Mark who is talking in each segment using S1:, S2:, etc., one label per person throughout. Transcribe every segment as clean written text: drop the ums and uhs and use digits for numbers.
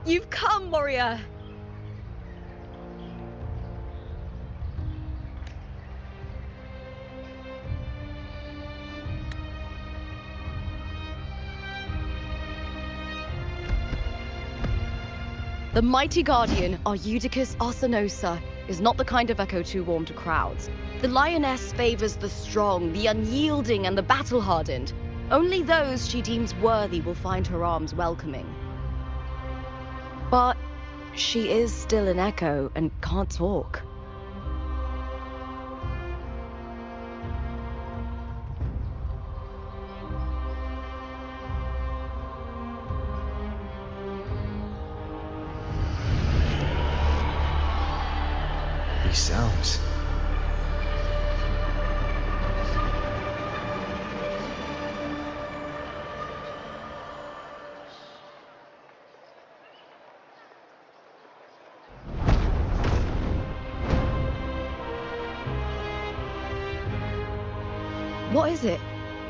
S1: You've come, warrior! The mighty guardian, Arudicus Arsenosa, is not the kind of echo too warm to crowds. The lioness favors the strong, the unyielding, and the battle-hardened. Only those she deems worthy will find her arms welcoming. But she is still an echo and can't talk.
S2: These sounds.
S1: What is it?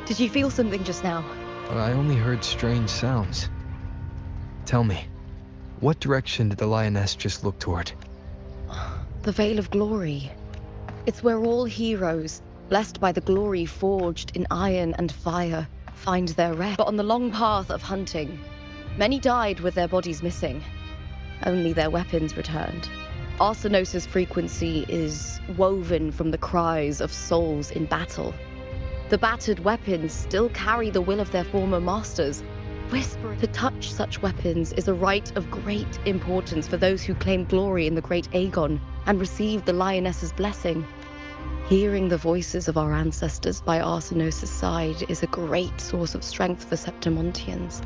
S1: Did you feel something just now?
S2: I only heard strange sounds. Tell me, what direction did the lioness just look toward?
S1: The Veil of Glory. It's where all heroes, blessed by the glory forged in iron and fire, find their rest. But on the long path of hunting, many died with their bodies missing. Only their weapons returned. Arsenosa's frequency is woven from the cries of souls in battle. The battered weapons still carry the will of their former masters. Whisper. To touch such weapons is a rite of great importance for those who claim glory in the great Aegon and receive the lioness's blessing. Hearing the voices of our ancestors by Arsenosa's side is a great source of strength for Septimontians.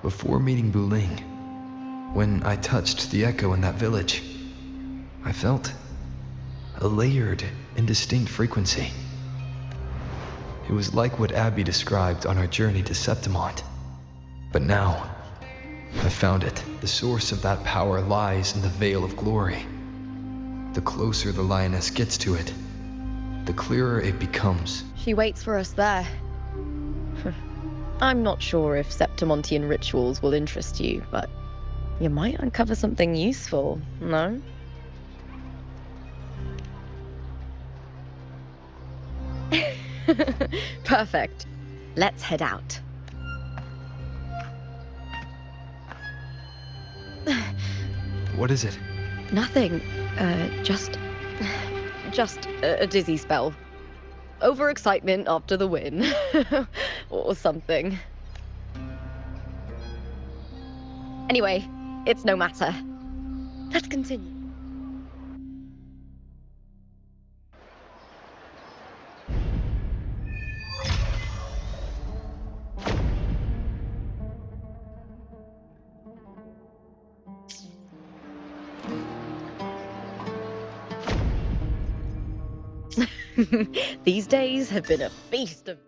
S2: Before meeting Wuthering, when I touched the echo in that village, I felt a layered, indistinct frequency. It was like what Abby described on our journey to Septimont. But now, I found it. The source of that power lies in the Veil of Glory. The closer the lioness gets to it, the clearer it becomes.
S1: She waits for us there. I'm not sure if Septimontian rituals will interest you, but you might uncover something useful, no? Perfect. Let's head out.
S2: What is it?
S1: Nothing. Just a dizzy spell. Overexcitement after the win. Or something. Anyway, it's no matter. Let's continue. These days have been a feast of...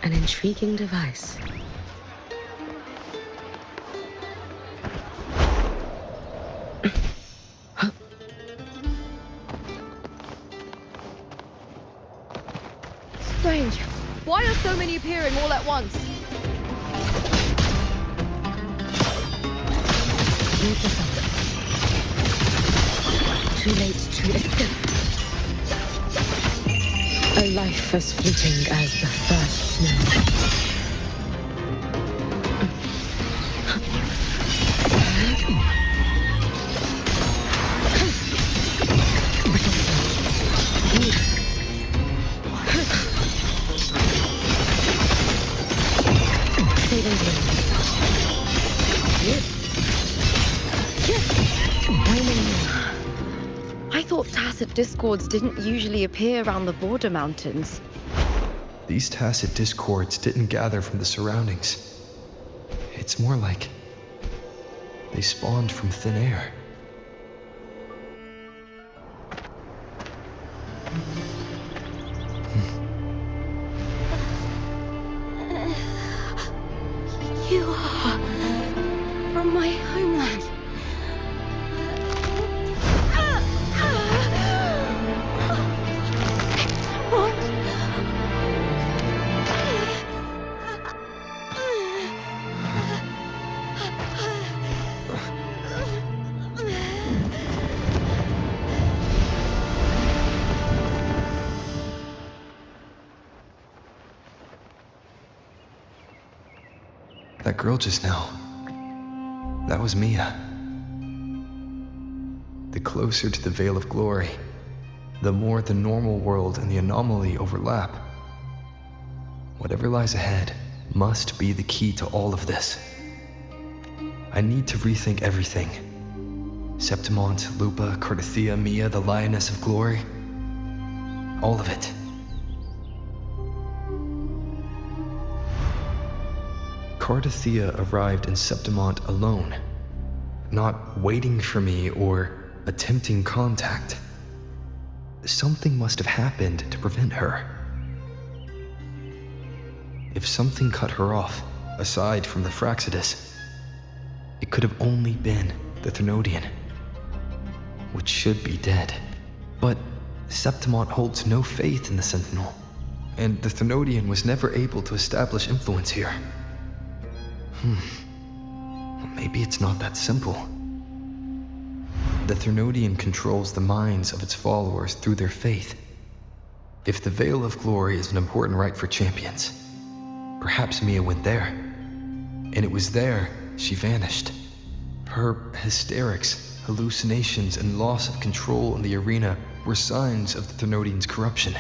S3: An intriguing device.
S1: Strange. Why are so many appearing all at once?
S3: Move this up. Too late to escape. A life as fleeting as the first snow.
S1: I thought tacit discords didn't usually appear around the border mountains.
S2: These tacit discords didn't gather from the surroundings. It's more like they spawned from thin air.
S1: You are from my homeland. What?
S2: That girl just now, that was Mia. The closer to the Veil of Glory, the more the normal world and the anomaly overlap. Whatever lies ahead must be the key to all of this. I need to rethink everything. Septimont, Lupa, Cardathia, Mia, the Lioness of Glory. All of it. Cardathia arrived in Septimont alone, not waiting for me or attempting contact. Something must have happened to prevent her. If something cut her off, aside from the Fraxidus, it could have only been the Thermodian, which should be dead. But Septimont holds no faith in the Sentinel, and the Thermodian was never able to establish influence here. Maybe it's not that simple. The Thermodian controls the minds of its followers through their faith. If the Veil of Glory is an important rite for champions, perhaps Mia went there. And it was there she vanished. Her hysterics, hallucinations, and loss of control in the arena were signs of the Thermodian's corruption.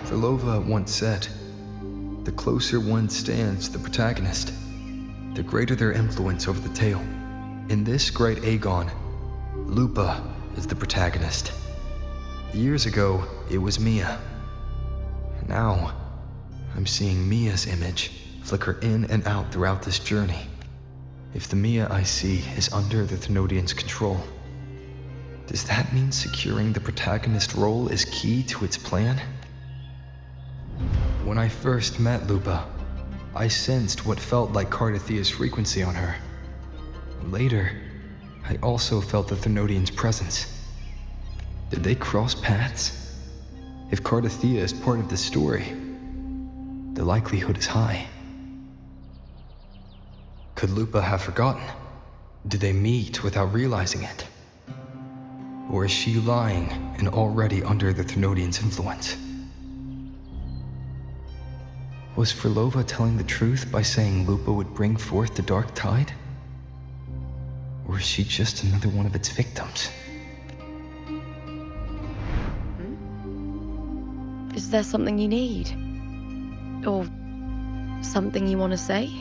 S2: Thelova once said, "The closer one stands to the protagonist, the greater their influence over the tale." In this great Aegon, Lupa is the protagonist. Years ago, it was Mia. Now, I'm seeing Mia's image flicker in and out throughout this journey. If the Mia I see is under the Thermodian's control, does that mean securing the protagonist role is key to its plan? When I first met Lupa, I sensed what felt like Cardathia's frequency on her. Later, I also felt the Thermodian's presence. Did they cross paths? If Cardathia is part of this story, the likelihood is high. Could Lupa have forgotten? Did they meet without realizing it? Or is she lying and already under the Thermodian's influence? Was Frolova telling the truth by saying Lupa would bring forth the Dark Tide? Or is she just another one of its victims?
S1: Is there something you need? Or something you want to say?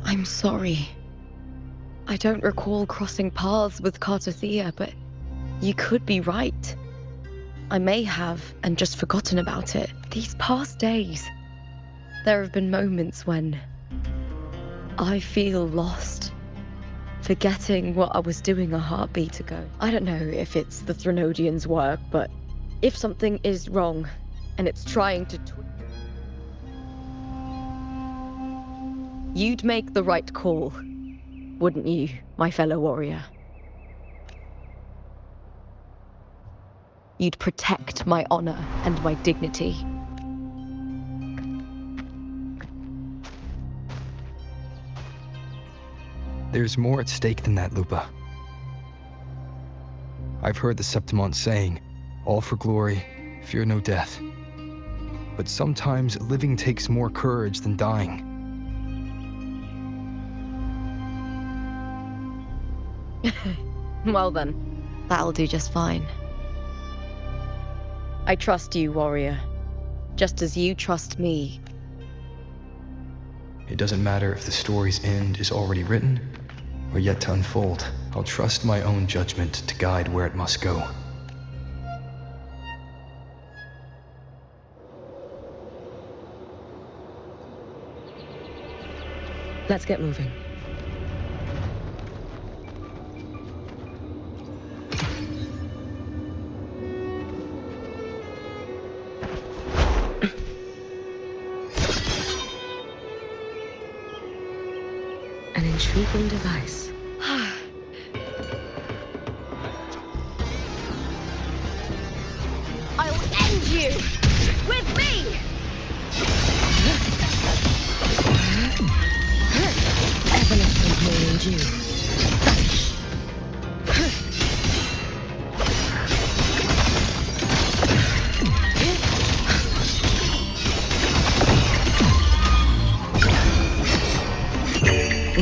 S1: I'm sorry. I don't recall crossing paths with Cardathia, but you could be right. I may have and just forgotten about it. These past days, there have been moments when I feel lost, forgetting what I was doing a heartbeat ago. I don't know if it's the Threnodians' work, but if something is wrong and it's trying to you'd make the right call, wouldn't you, my fellow warrior? You'd protect my honor and my dignity.
S2: There's more at stake than that, Lupa. I've heard the Septimont saying, all for glory, fear no death. But sometimes living takes more courage than dying.
S1: Well then, that'll do just fine. I trust you, warrior, just as you trust me.
S2: It doesn't matter if the story's end is already written or yet to unfold. I'll trust my own judgment to guide where it must go.
S3: Let's get moving. An intriguing device.
S1: I'll end you with me!
S3: Evanescent may endure.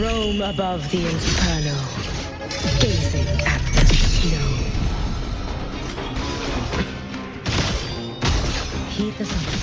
S3: Roam above the inferno, gazing at the snow. Heed the summons.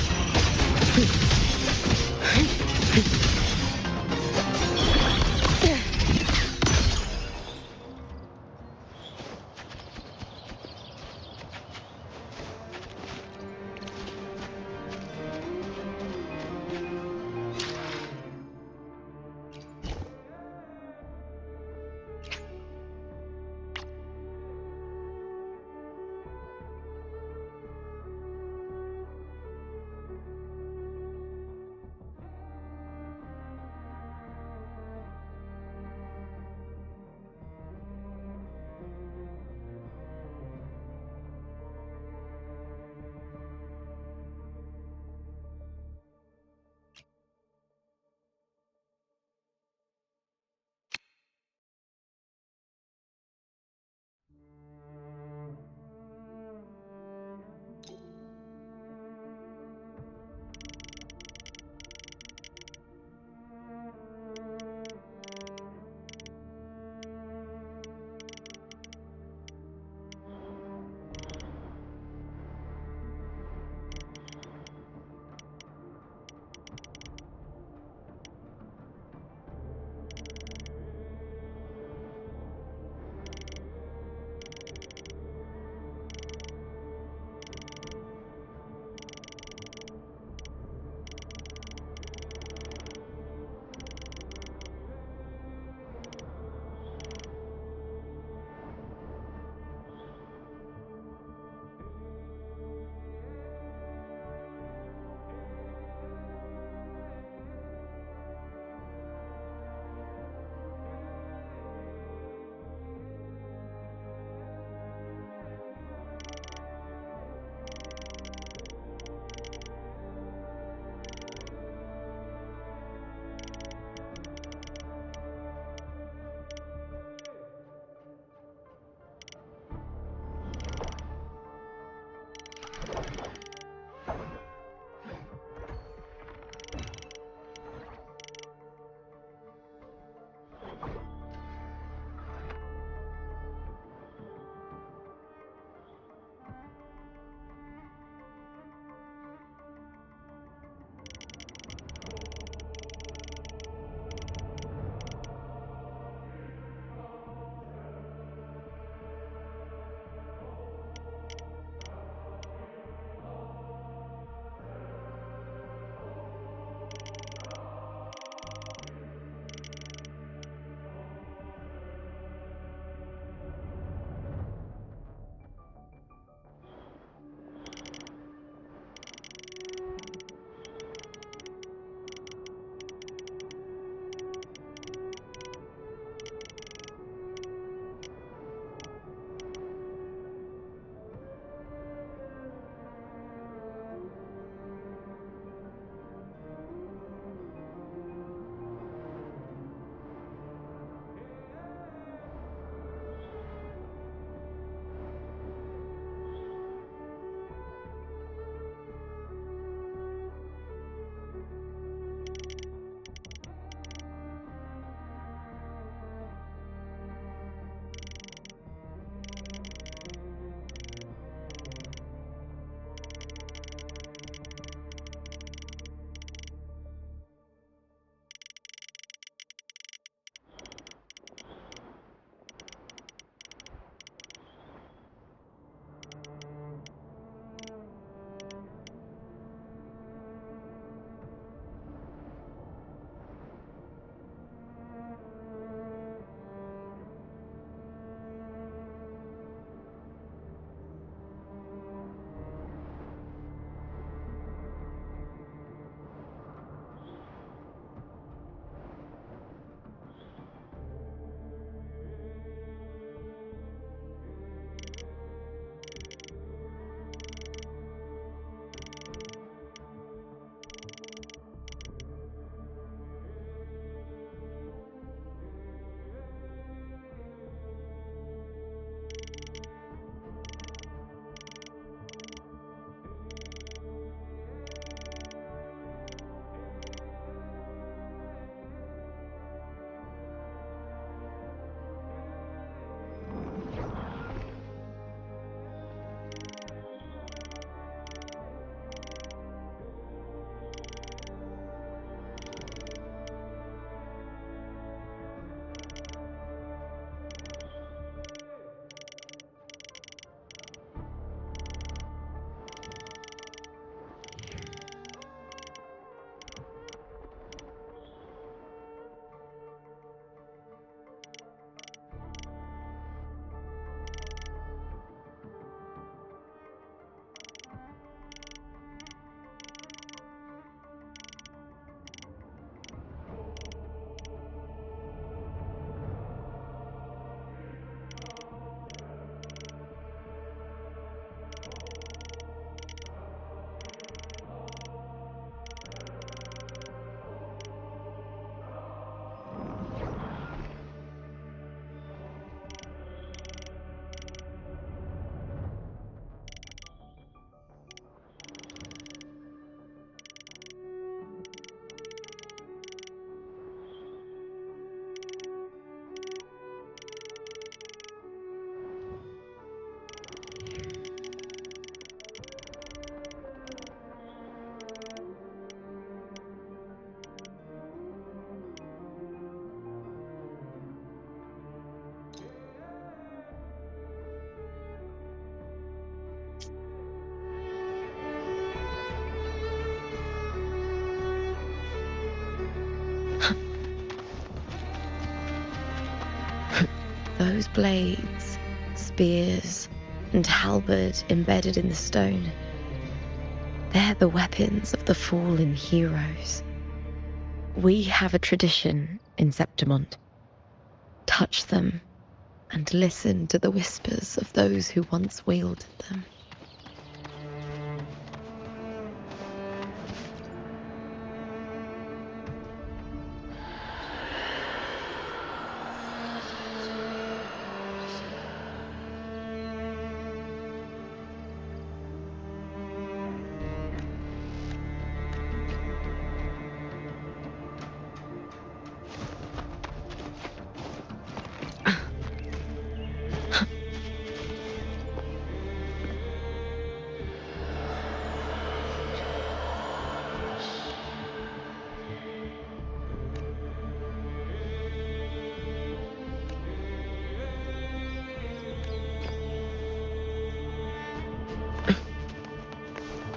S1: Those blades, spears, and halberd embedded in the stone. They're the weapons of the fallen heroes. We have a tradition in Septimont. Touch them and listen to the whispers of those who once wielded them.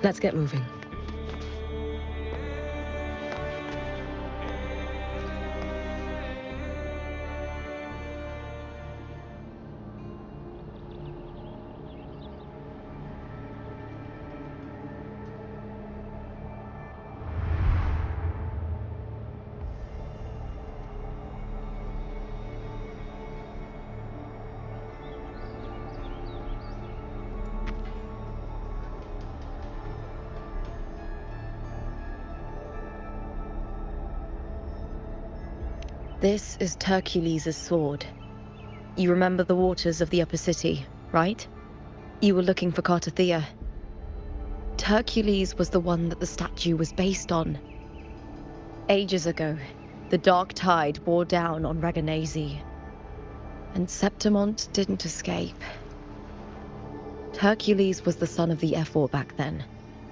S3: Let's get moving.
S1: This is Hercules' sword. You remember the waters of the upper city, right? You were looking for Cartothea. Hercules was the one that the statue was based on. Ages ago, the dark tide bore down on Reganese, and Septimont didn't escape. Hercules was the son of the Ephor back then,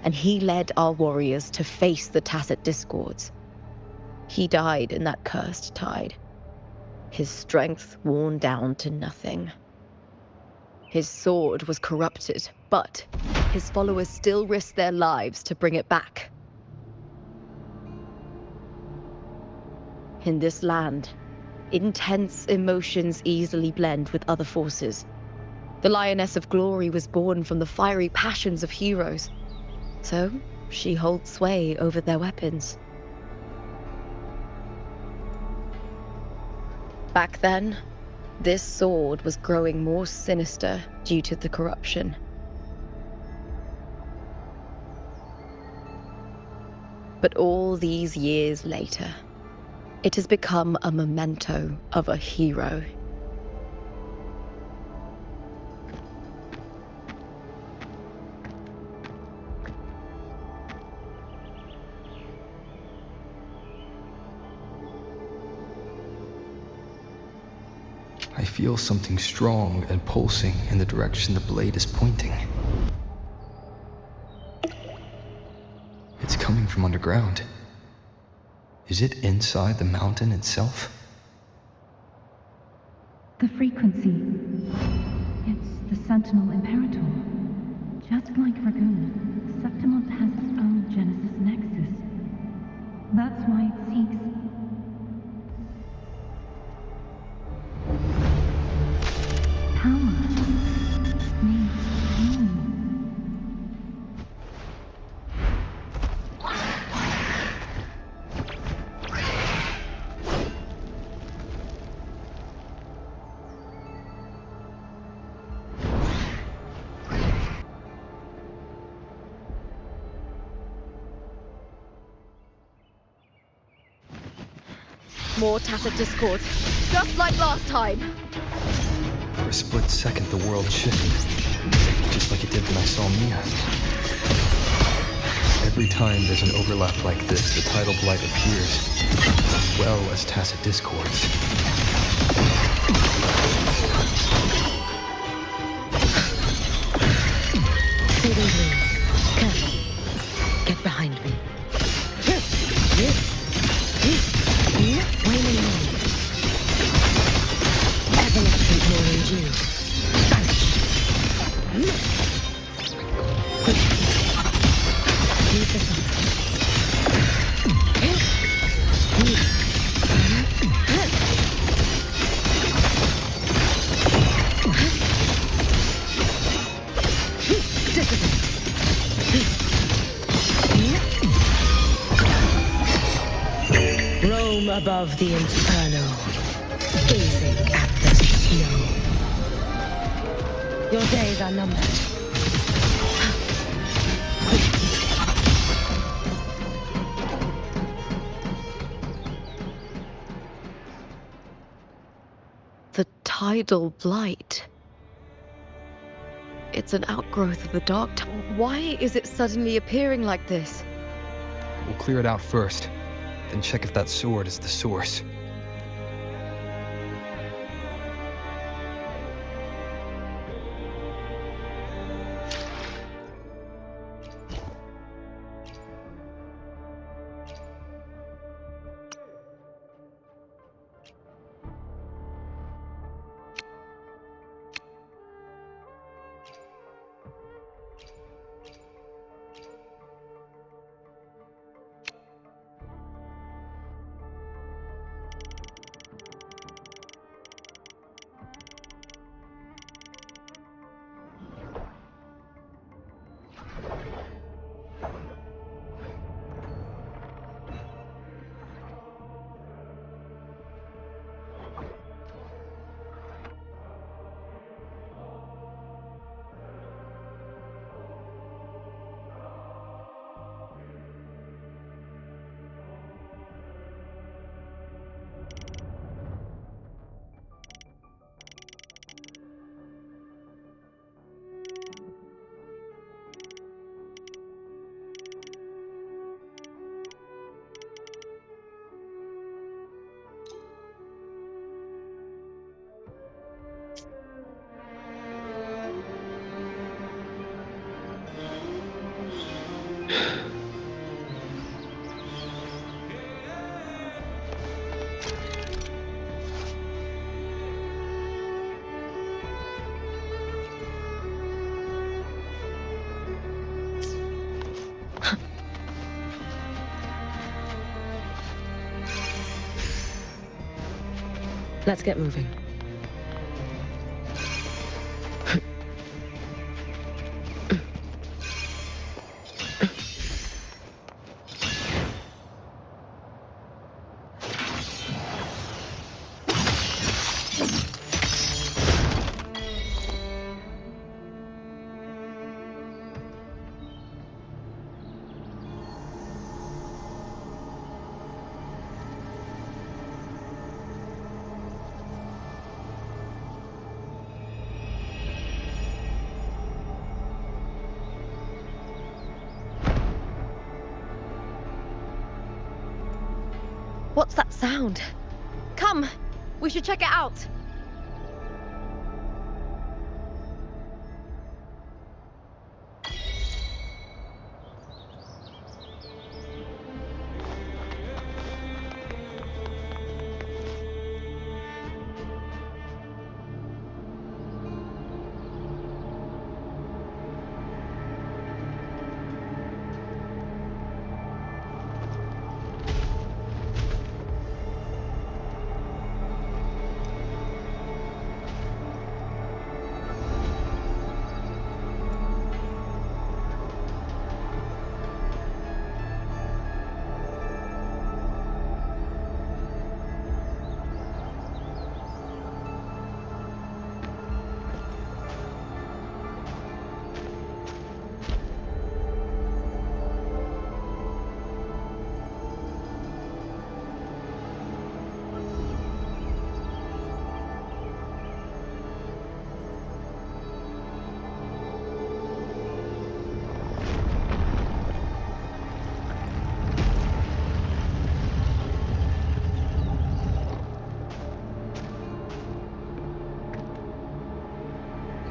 S1: and he led our warriors to face the Tacit Discords. He died in that cursed tide, his strength worn down to nothing. His sword was corrupted, but his followers still risked their lives to bring it back. In this land, intense emotions easily blend with other forces. The Lioness of Glory was born from the fiery passions of heroes, so she holds sway over their weapons. Back then, this sword was growing more sinister due to the corruption. But all these years later, it has become a memento of a hero.
S2: I feel something strong and pulsing in the direction the blade is pointing. It's coming from underground. Is it inside the mountain itself?
S4: The frequency. It's the Sentinel Imperator. Just like Dragoon, Septimont has its own Genesis Nexus. That's why it seeks power. Needs meaning.
S1: More Tacit Discord, just like last time.
S2: For a split second, the world shifted, just like it did when I saw Mia. Every time there's an overlap like this, the tidal blight appears, as well as Tacit Discords.
S3: Fading blades. Careful. Get behind me. Waning light. Evanescent more in you. Keep this up. Above the inferno, gazing at the snow. Your days are numbered.
S1: The tidal blight. It's an outgrowth of the dark time. Why is it suddenly appearing like this?
S2: We'll clear it out first, then check if that sword is the source.
S3: Let's get moving.
S1: What's that sound? Come, we should check it out.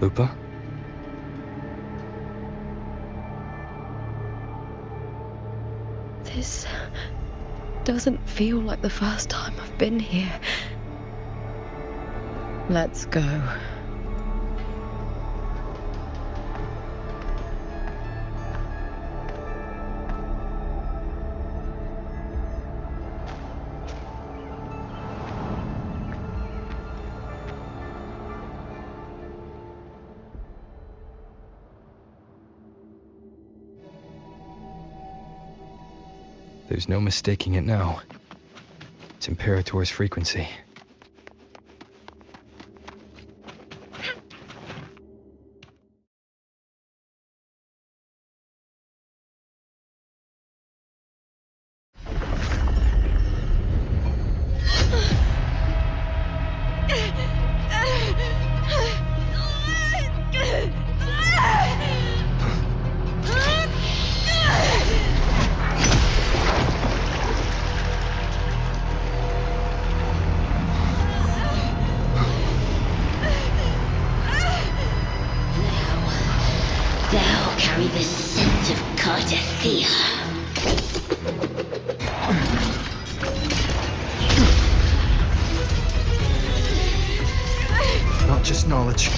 S2: Lupa?
S1: This doesn't feel like the first time I've been here. Let's go.
S2: There's no mistaking it now. It's Imperator's frequency.
S3: Thou carry the scent of Cardathea.
S2: Not just knowledge.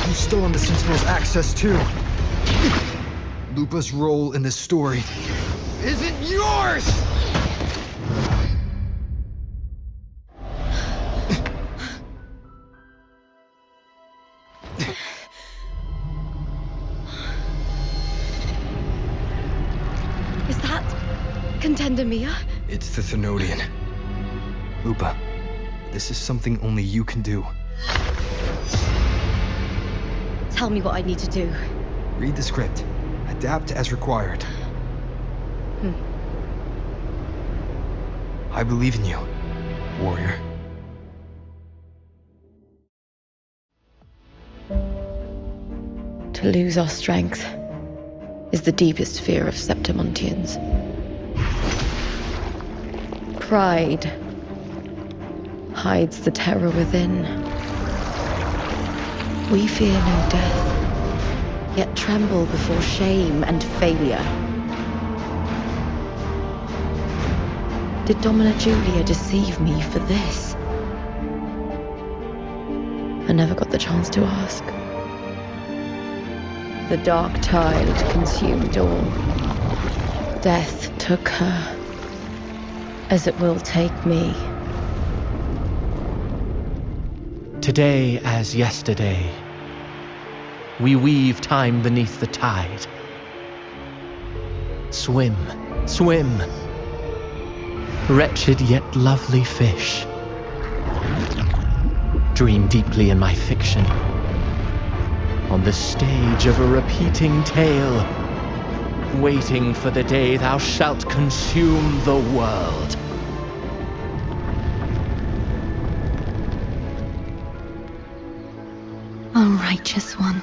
S2: You still on the Sentinel's access too. Lupa's role in this story isn't yours!
S1: Is that Contender Mia?
S2: It's the Thenodian. Lupa, this is something only you can do.
S1: Tell me what I need to do.
S2: Read the script. Adapt as required. I believe in you, warrior.
S1: To lose our strength is the deepest fear of Septimontians. Pride hides the terror within. We fear no death, yet tremble before shame and failure. Did Domina Julia deceive me for this? I never got the chance to ask. The dark tide consumed all. Death took her, as it will take me.
S5: Today as yesterday, we weave time beneath the tide. Swim, swim, wretched yet lovely fish. Dream deeply in my fiction, on the stage of a repeating tale, waiting for the day thou shalt consume the world.
S4: O righteous one,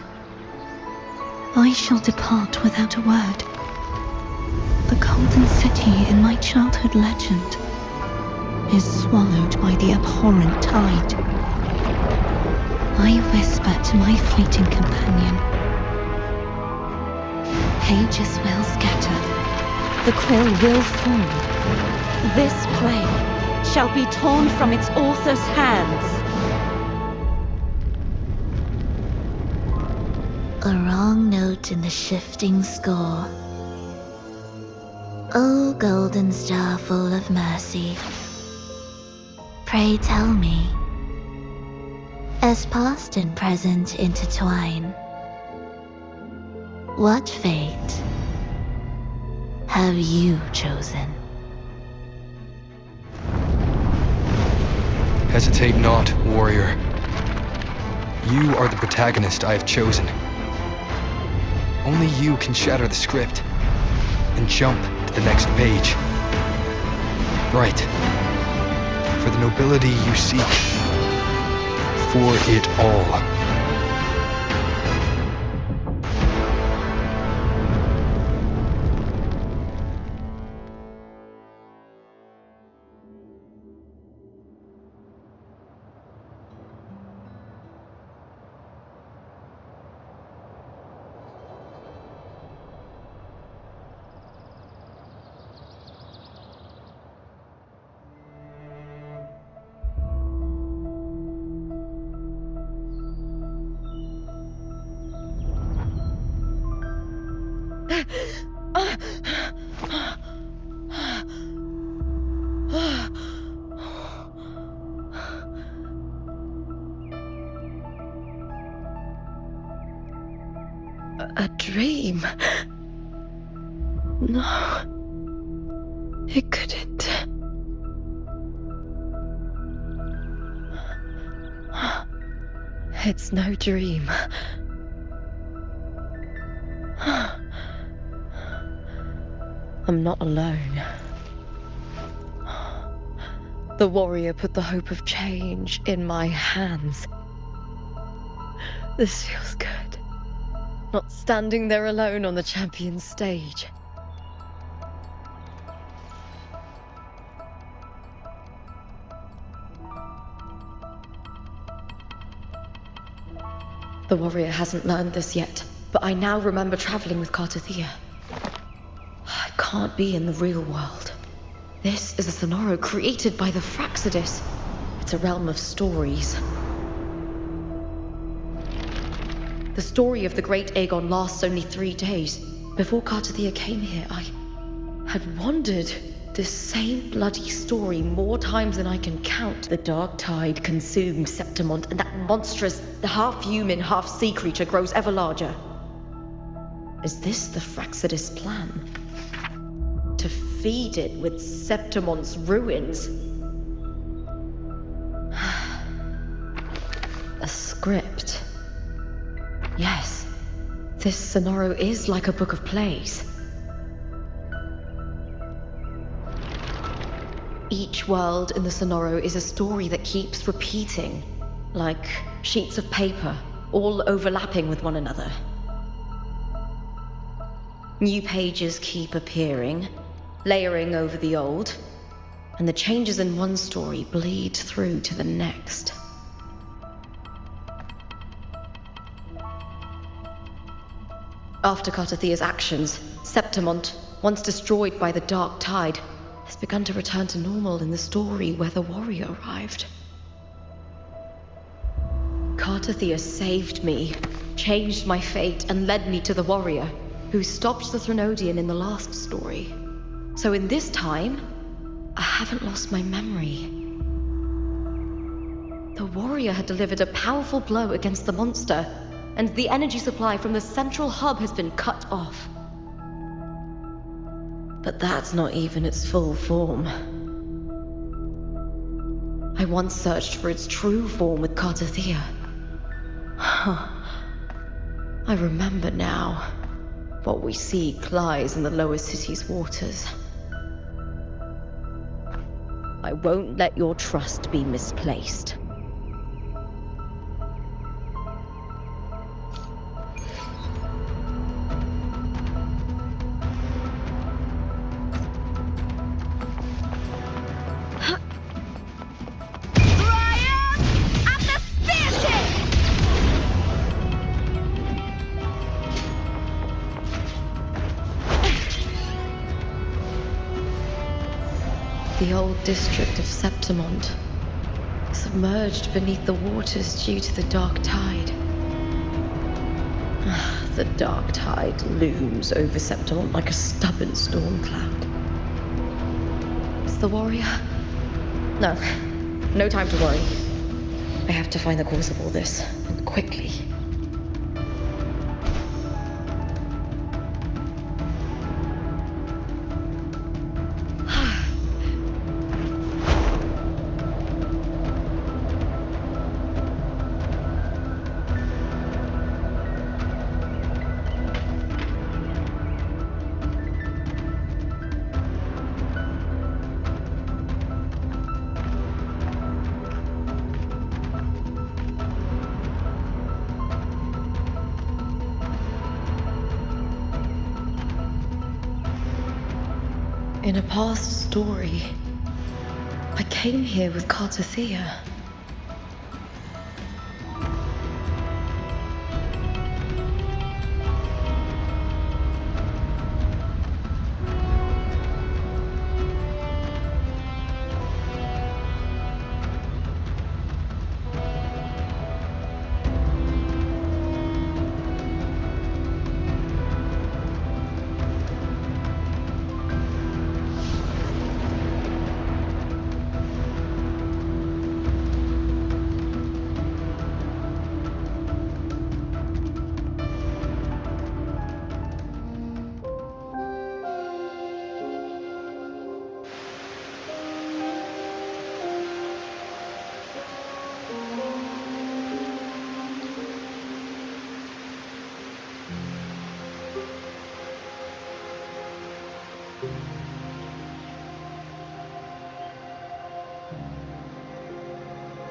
S4: I shall depart without a word. The golden city in my childhood legend is swallowed by the abhorrent tide. I whisper to my fleeting companion. Pages will scatter.
S1: The quill will fall. This play shall be torn from its author's hands.
S6: A wrong note in the shifting score. O golden star full of mercy, pray tell me, as past and present intertwine, what fate have you chosen?
S2: Hesitate not, warrior. You are the protagonist I have chosen. Only you can shatter the script and jump to the next page. Right. For the nobility you seek. For it all.
S1: A dream? No. It couldn't. It's no dream. I'm not alone. The warrior put the hope of change in my hands. This feels good. Not standing there alone on the champion's stage. The warrior hasn't learned this yet, but I now remember traveling with Cartothea. I can't be in the real world. This is a Sonoro created by the Fraxidus. It's a realm of stories. The story of the Great Aegon lasts only 3 days. Before Cartothea came here, I had wandered this same bloody story more times than I can count. The dark tide consumed Septimont, and that monstrous, half-human, half-sea creature grows ever larger. Is this the Fraxidus plan? To feed it with Septimont's ruins? A script. Yes, this Sonoro is like a book of plays. Each world in the Sonoro is a story that keeps repeating, like sheets of paper, all overlapping with one another. New pages keep appearing, layering over the old, and the changes in one story bleed through to the next. After Cartothea's actions, Septimont, once destroyed by the dark tide, has begun to return to normal in the story where the warrior arrived. Cartothea saved me, changed my fate, and led me to the warrior, who stopped the Threnodian in the last story. So in this time, I haven't lost my memory. The warrior had delivered a powerful blow against the monster, and the energy supply from the central hub has been cut off. But that's not even its full form. I once searched for its true form with Cartothea. I remember now. What we seek lies in the lower city's waters. I won't let your trust be misplaced. The old district of Septimont, submerged beneath the waters due to the dark tide. The dark tide looms over Septimont like a stubborn storm cloud. Is the warrior? No time to worry. I have to find the cause of all this, and quickly. In a past story, I came here with Cartothea.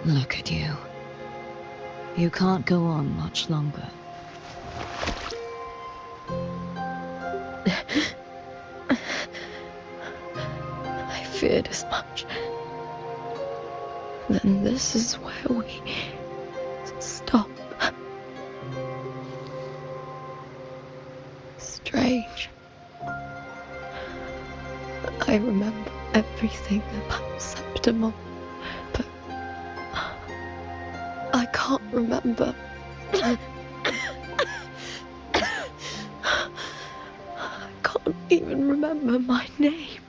S3: Look at you. You can't go on much longer.
S1: I feared as much. Then this is where we stop. Strange. I remember everything about Septimon, but I can't remember. I can't even remember my name.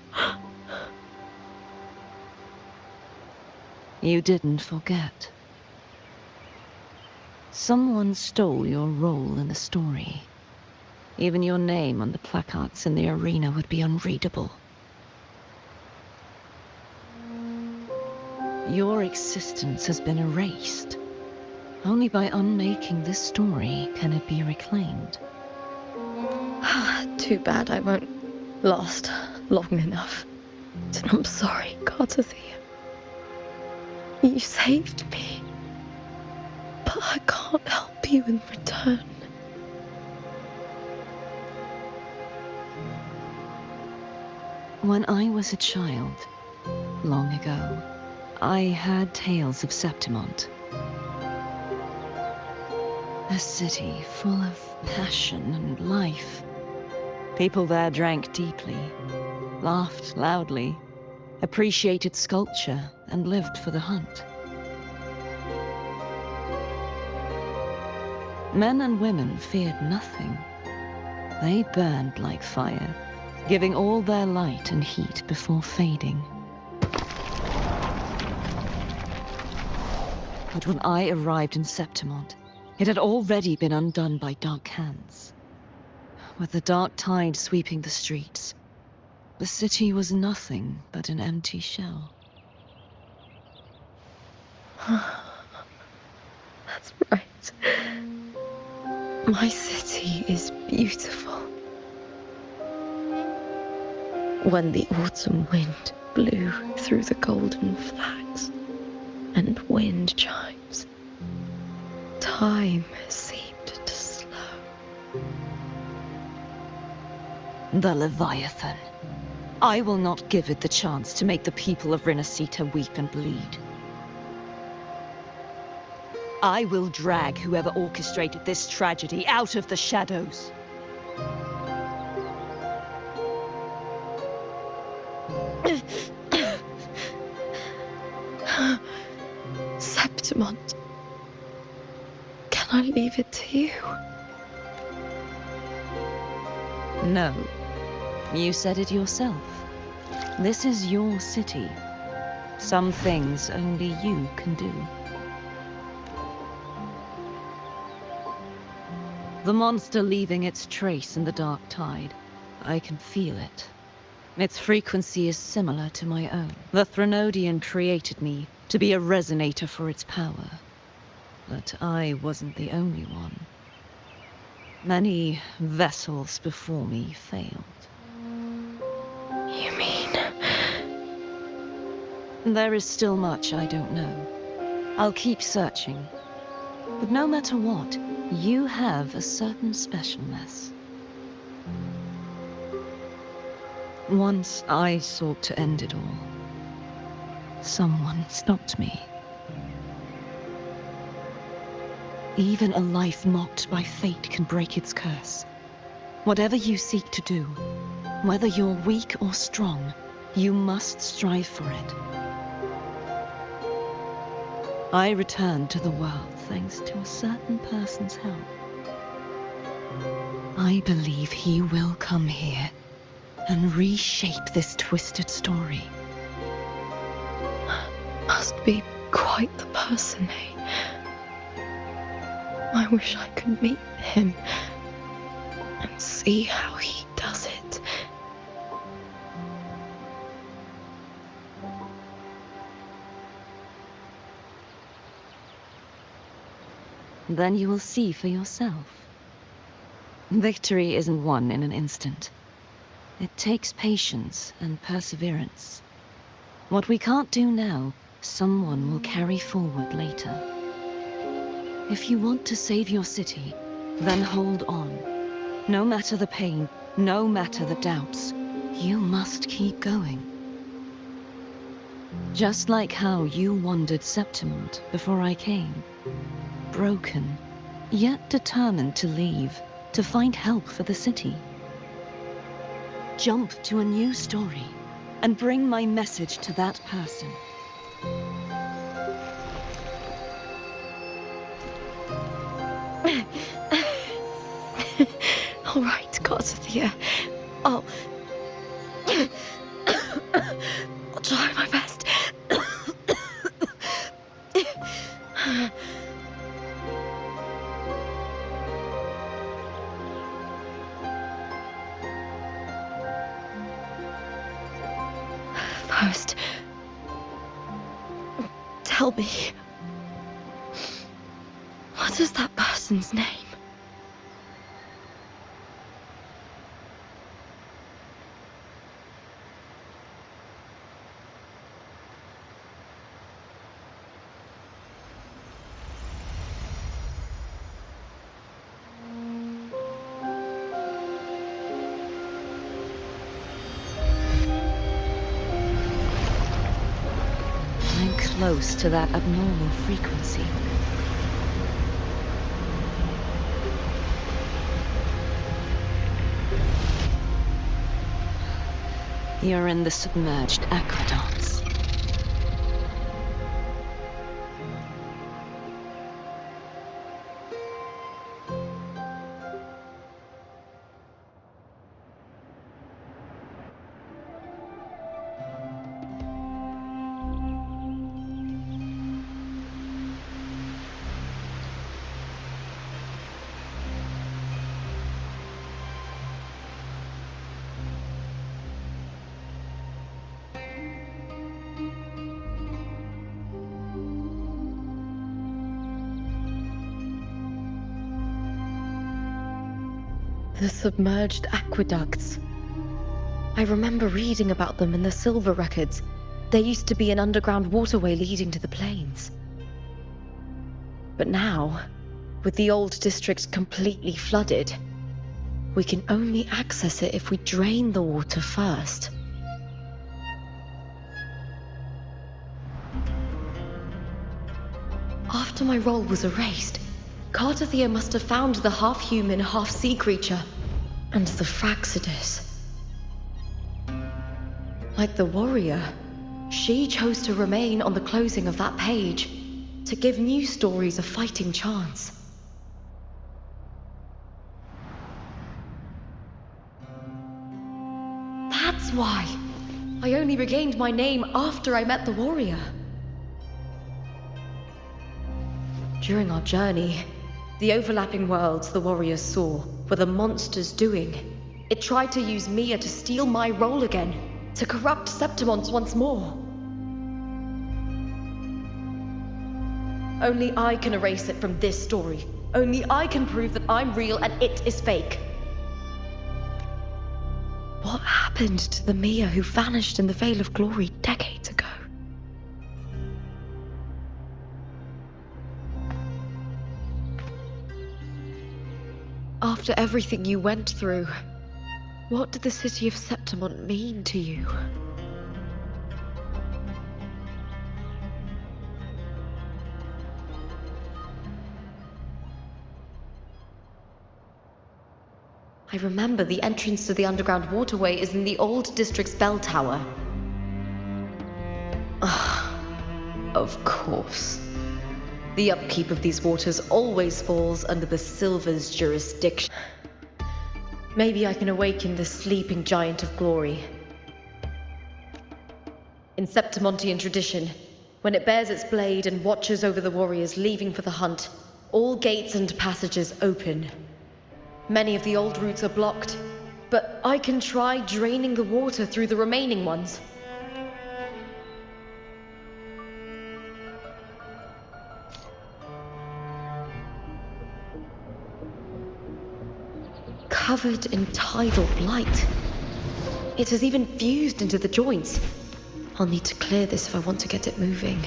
S3: You didn't forget. Someone stole your role in the story. Even your name on the placards in the arena would be unreadable. Your existence has been erased. Only by unmaking this story can it be reclaimed.
S1: Too bad I won't last long enough. And I'm sorry, Cartathea. You saved me. But I can't help you in return.
S3: When I was a child, long ago, I heard tales of Septimont. A city full of passion and life. People there drank deeply, laughed loudly, appreciated sculpture, and lived for the hunt. Men and women feared nothing. They burned like fire, giving all their light and heat before fading. But when I arrived in Septimont, it had already been undone by dark hands. With the dark tide sweeping the streets, the city was nothing but an empty shell.
S1: That's right. My city is beautiful. When the autumn wind blew through the golden flags and wind chimes, time seemed to slow.
S3: The Leviathan. I will not give it the chance to make the people of Rinascita weep and bleed. I will drag whoever orchestrated this tragedy out of the shadows.
S1: Septimont, can I leave it to you?
S3: No. You said it yourself. This is your city. Some things only you can do. The monster leaving its trace in the dark tide. I can feel it. Its frequency is similar to my own. The Threnodian created me to be a resonator for its power. But I wasn't the only one. Many vessels before me failed.
S1: You mean?
S3: There is still much I don't know. I'll keep searching. But no matter what, you have a certain specialness. Once I sought to end it all. Someone stopped me. Even a life mocked by fate can break its curse. Whatever you seek to do, whether you're weak or strong, you must strive for it. I returned to the world thanks to a certain person's help. I believe he will come here and reshape this twisted story.
S1: Must be quite the person, eh? I wish I could meet him and see how he does it.
S3: Then you will see for yourself. Victory isn't won in an instant. It takes patience and perseverance. What we can't do now, someone will carry forward later. If you want to save your city, then hold on. No matter the pain, no matter the doubts, you must keep going. Just like how you wandered Septimont before I came. Broken, yet determined to leave, to find help for the city. Jump to a new story, and bring my message to that person.
S1: All right, Garcia. I'll try my best. First, tell me, what is that person's name?
S3: I'm close to that abnormal frequency. You're in the submerged aqueducts.
S1: The submerged aqueducts. I remember reading about them in the Silver records. There used to be an underground waterway leading to the plains. But now, with the old district completely flooded, we can only access it if we drain the water first. After my role was erased, Cartathea must have found the half-human, half-sea creature, and the Fraxidus. Like the warrior, she chose to remain on the closing of that page, to give new stories a fighting chance. That's why I only regained my name after I met the warrior. During our journey, the overlapping worlds the warriors saw were the monsters doing. It tried to use Mia to steal my role again, to corrupt Septimont once more. Only I can erase it from this story. Only I can prove that I'm real and it is fake. What happened to the Mia who vanished in the Veil of Glory decades ago? After everything you went through, what did the city of Septimont mean to you? I remember the entrance to the underground waterway is in the old district's bell tower. Of course. The upkeep of these waters always falls under the Silver's jurisdiction. Maybe I can awaken the sleeping giant of glory. In Septimontian tradition, when it bears its blade and watches over the warriors leaving for the hunt, all gates and passages open. Many of the old routes are blocked, but I can try draining the water through the remaining ones. Covered in tidal blight. It has even fused into the joints. I'll need to clear this if I want to get it moving.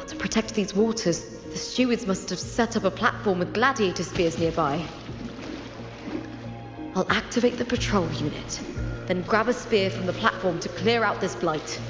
S1: To protect these waters, the stewards must have set up a platform with gladiator spears nearby. I'll activate the patrol unit, then grab a spear from the platform to clear out this blight.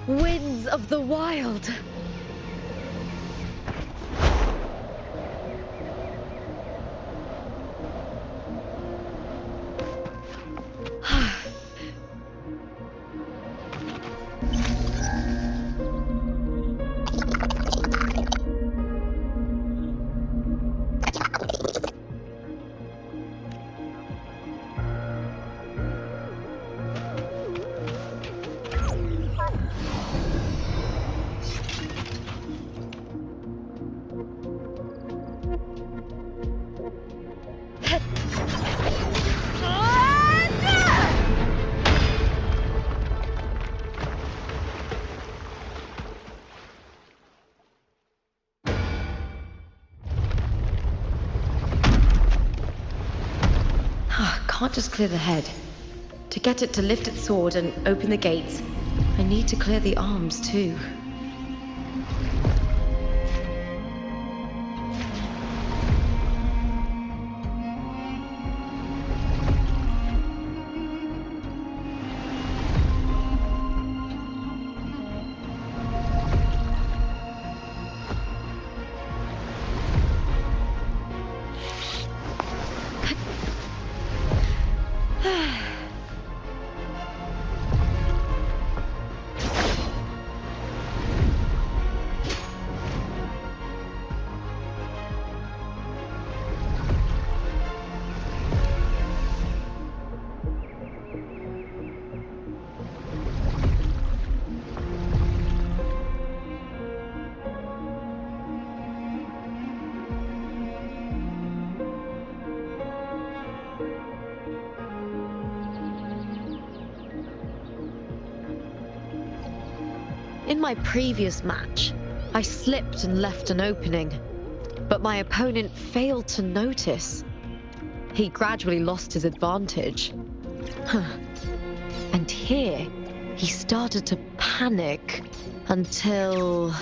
S1: Winds of the wild! can't just clear the head. To get it to lift its sword and open the gates, I need to clear the arms too. In my previous match, I slipped and left an opening, but my opponent failed to notice. He gradually lost his advantage. And here, he started to panic until...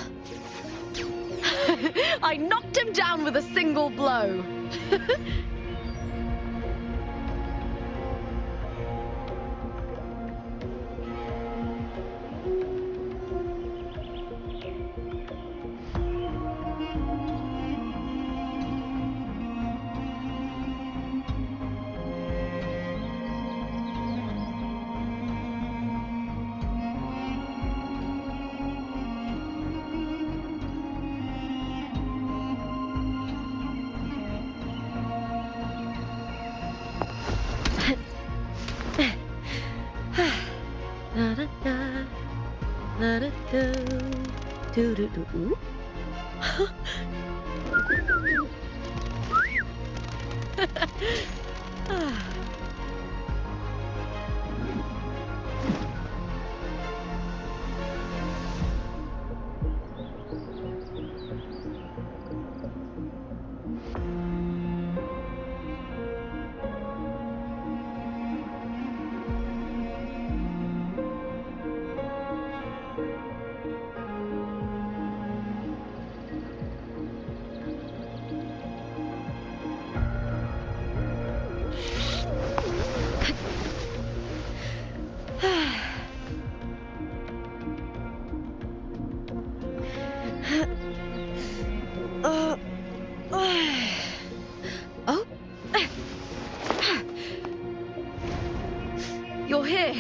S1: I knocked him down with a single blow. You're here.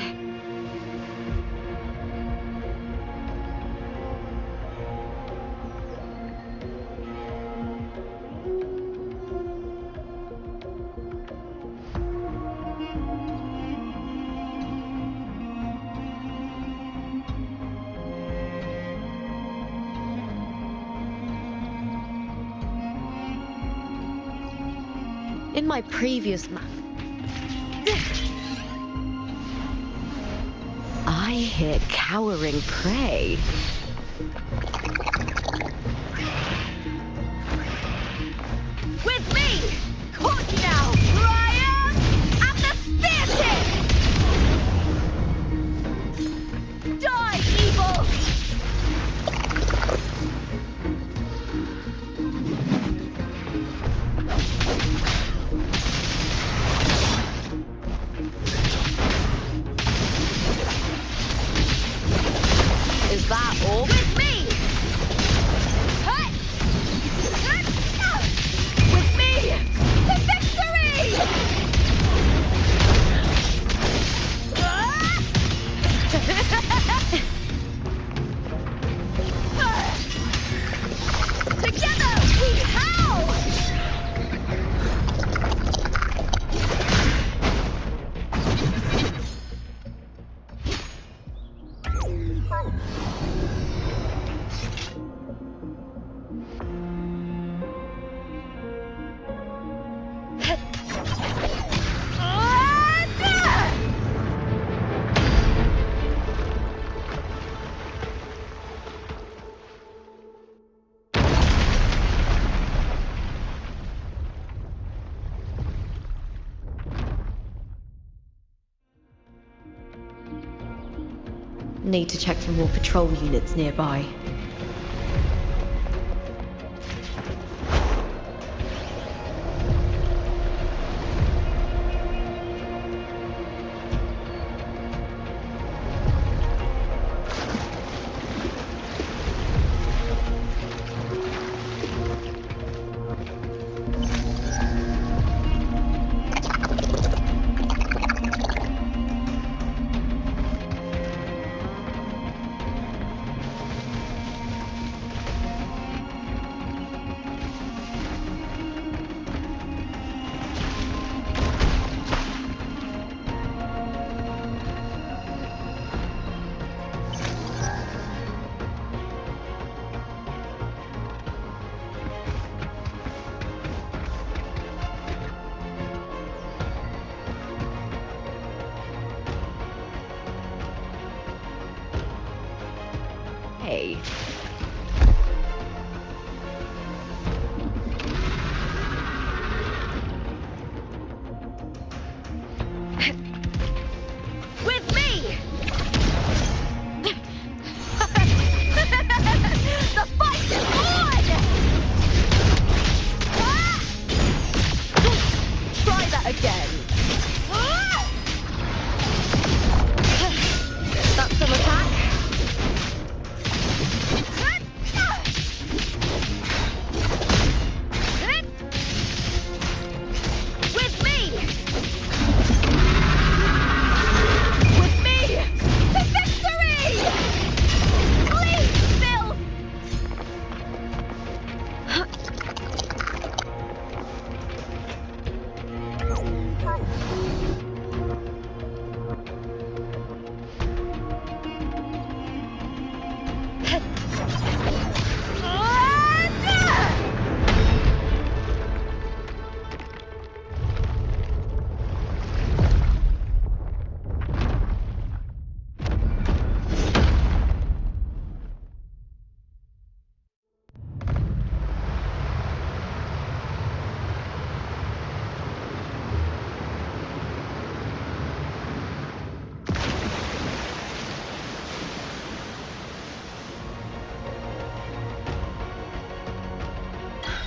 S1: In my previous map, I hear cowering prey. With me! Caught you now! Ryan! And the spear tip! Die, evil! Is that all? With me! Hey! With me! To victory! Together we howl! Need to check for more patrol units nearby. Hey. With me! The fight is on! Ah! Try that again. Ah! That's some attack. With me! With me! To victory! Please, Phil!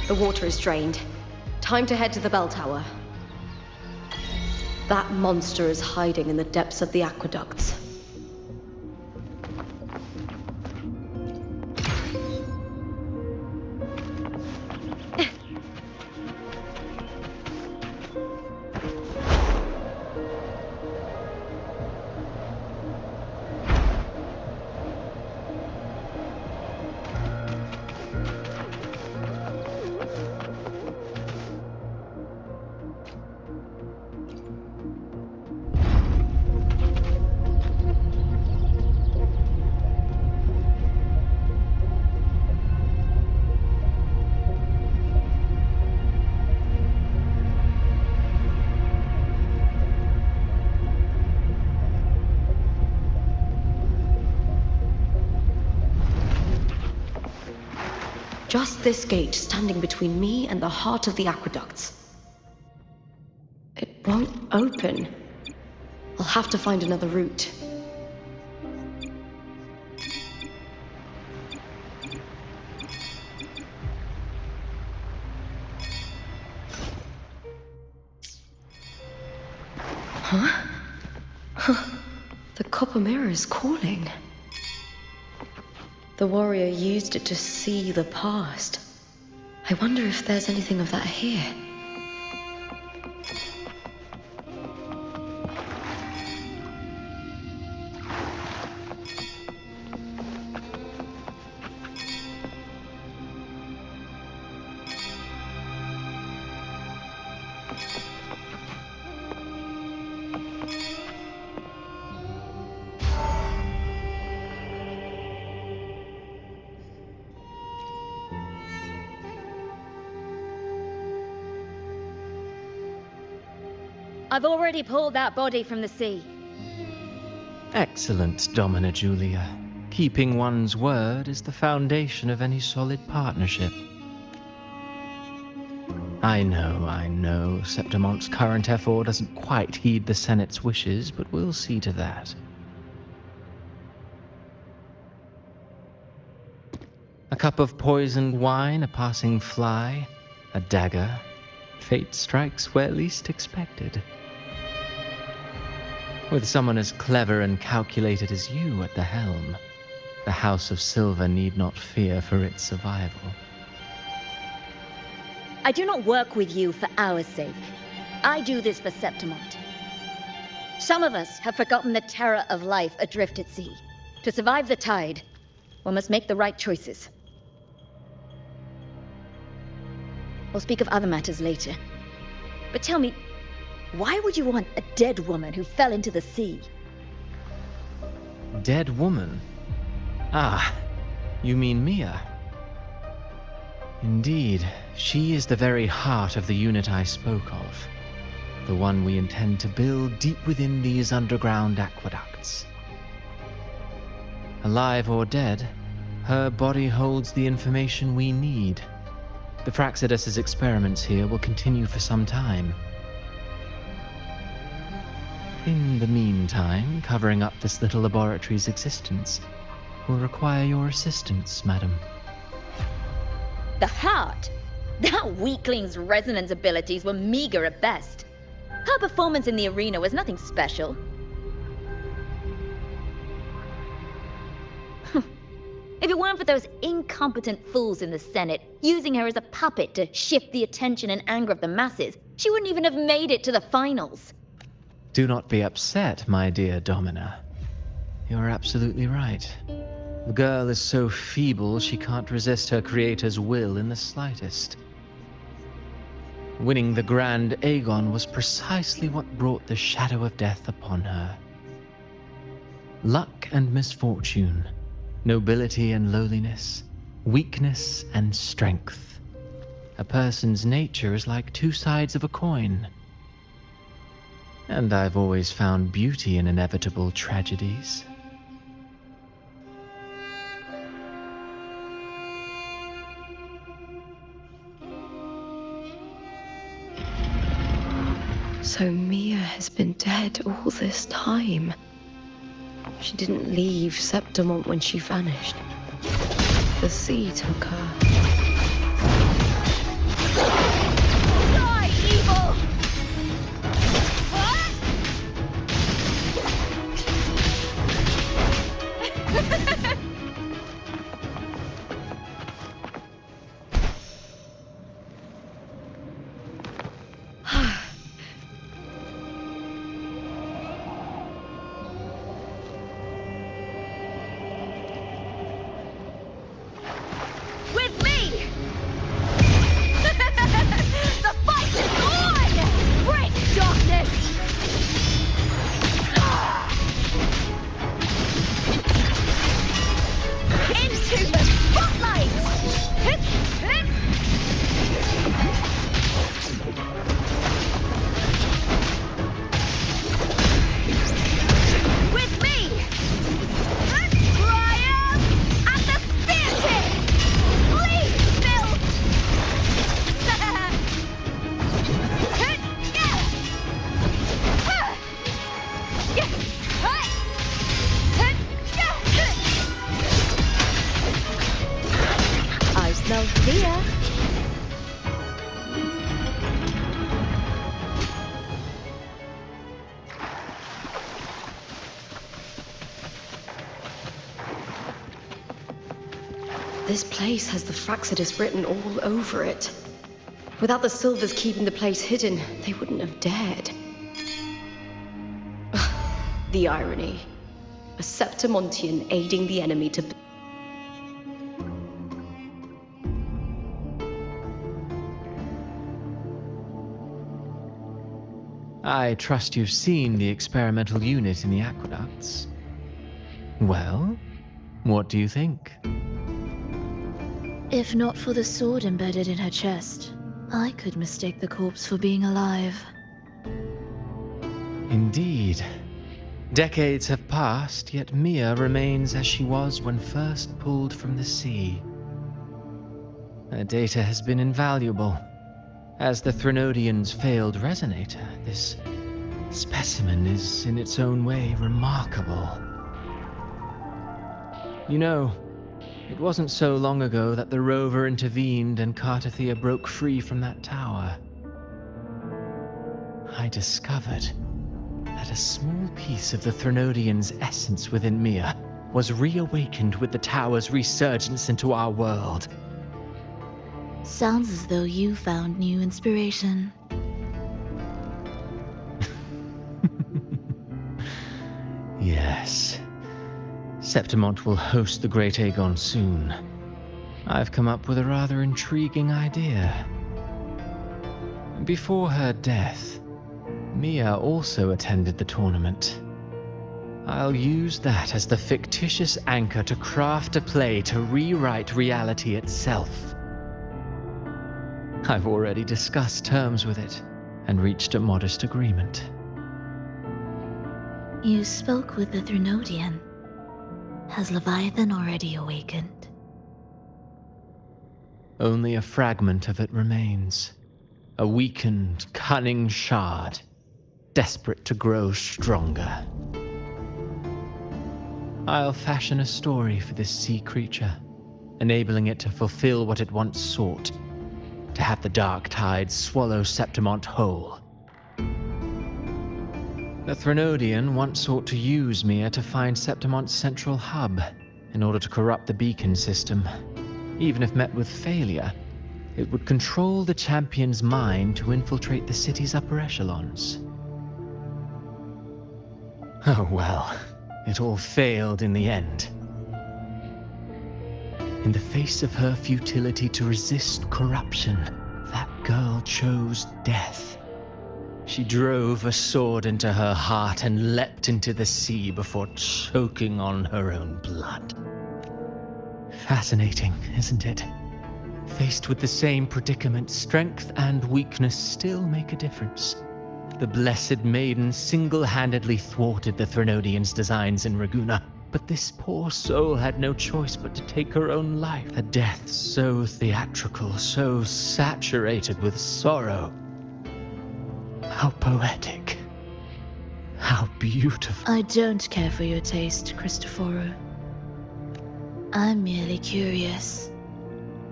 S1: The water is drained. Time to head to the bell tower. That monster is hiding in the depths of the aqueducts. Just this gate standing between me and the heart of the aqueducts. It won't open. I'll have to find another route. Huh? The copper mirror is calling. The warrior used it to see the past. I wonder if there's anything of that here.
S7: I've already pulled that body from the sea.
S5: Excellent, Domina Julia. Keeping one's word is the foundation of any solid partnership. I know, Septimont's current effort doesn't quite heed the Senate's wishes, but we'll see to that. cup of poisoned wine, a passing fly, a dagger. Fate strikes where least expected. With someone as clever and calculated as you at the helm, the House of Silver need not fear for its survival.
S7: I do not work with you for our sake. I do this for Septimont. Some of us have forgotten the terror of life adrift at sea. To survive the tide, one must make the right choices. We'll speak of other matters later. But tell me, why would you want a dead woman who fell into the sea?
S5: Dead woman? Ah, you mean Mia? Indeed, she is the very heart of the unit I spoke of. The one we intend to build deep within these underground aqueducts. Alive or dead, her body holds the information we need. The Fraxidus's experiments here will continue for some time. In the meantime, covering up this little laboratory's existence will require your assistance, madam.
S7: The heart? That weakling's resonance abilities were meager at best. Her performance in the arena was nothing special. If it weren't for those incompetent fools in the Senate using her as a puppet to shift the attention and anger of the masses, she wouldn't even have made it to the finals.
S5: Do not be upset, my dear Domina. You're absolutely right. The girl is so feeble she can't resist her creator's will in the slightest. Winning the Grand Aegon was precisely what brought the shadow of death upon her. Luck and misfortune, nobility and lowliness, weakness and strength. A person's nature is like two sides of a coin. And I've always found beauty in inevitable tragedies.
S1: So Mia has been dead all this time. She didn't leave Septimont when she vanished. The sea took her.
S7: Die, evil! With me! The fight is on! Break darkness! Into the spotlight! With me! Triumph at the spear tip! Please, Bill! I smell fear.
S1: This place has the Fraxidus written all over it. Without the Silvers keeping the place hidden, they wouldn't have dared. The irony. A Septimontian aiding the enemy to...
S5: I trust you've seen the experimental unit in the aqueducts. Well, what do you think?
S6: If not for the sword embedded in her chest, I could mistake the corpse for being alive.
S5: Indeed. Decades have passed, yet Mia remains as she was when first pulled from the sea. Her data has been invaluable. As the Threnodian's failed resonator, this specimen is in its own way remarkable. You know, It wasn't so long ago that the rover intervened and Cartathea broke free from that tower. I discovered that a small piece of the Threnodian's essence within Mia was reawakened with the tower's resurgence into our world.
S6: Sounds as though you found new inspiration.
S5: Yes. Septimont will host the Great Aegon soon. I've come up with a rather intriguing idea. Before her death, Mia also attended the tournament. I'll use that as the fictitious anchor to craft a play to rewrite reality itself. I've already discussed terms with it and reached a modest agreement.
S6: You spoke with the Threnodian. Has Leviathan already awakened?
S5: Only a fragment of it remains. A weakened, cunning shard, desperate to grow stronger. I'll fashion a story for this sea creature, enabling it to fulfill what it once sought, to have the dark tide swallow Septimont whole. The Threnodian once sought to use Mia to find Septimont's central hub in order to corrupt the beacon system. Even if met with failure, it would control the champion's mind to infiltrate the city's upper echelons. Oh well, it all failed in the end. In the face of her futility to resist corruption, that girl chose death. She drove a sword into her heart and leapt into the sea before choking on her own blood. Fascinating, isn't it? Faced with the same predicament, strength and weakness still make a difference. The Blessed Maiden single-handedly thwarted the Threnodian's designs in Raguna, but this poor soul had no choice but to take her own life. A death so theatrical, so saturated with sorrow. How poetic. How beautiful.
S6: I don't care for your taste, Cristoforo. I'm merely curious.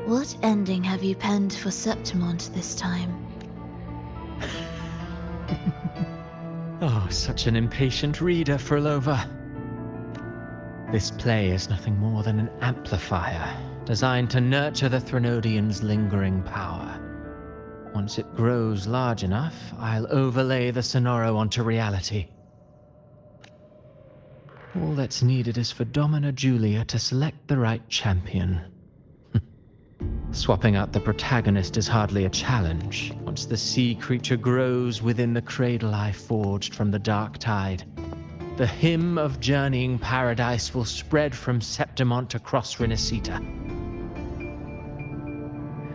S6: What ending have you penned for Septimont this time?
S5: Oh, such an impatient reader, Frolova. This play is nothing more than an amplifier, designed to nurture the Threnodian's lingering power. Once it grows large enough, I'll overlay the Sonoro onto reality. All that's needed is for Domina Julia to select the right champion. Swapping out the protagonist is hardly a challenge. Once the sea creature grows within the cradle I forged from the dark tide, the hymn of journeying paradise will spread from Septimont across Renacita.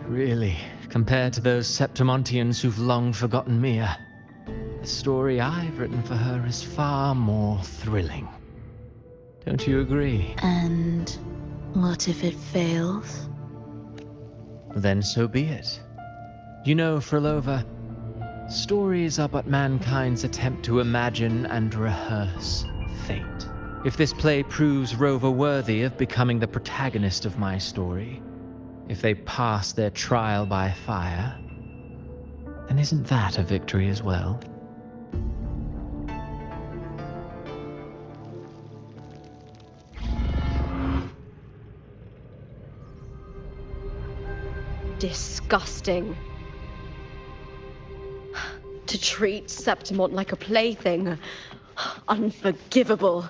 S5: Really, compared to those Septimontians who've long forgotten Mia, the story I've written for her is far more thrilling. Don't you agree?
S6: And what if it fails?
S5: Then so be it. You know, Frolova, stories are but mankind's attempt to imagine and rehearse fate. If this play proves Rover worthy of becoming the protagonist of my story, if they pass their trial by fire, then isn't that a victory as well?
S1: Disgusting. To treat Septimont like a plaything. Unforgivable.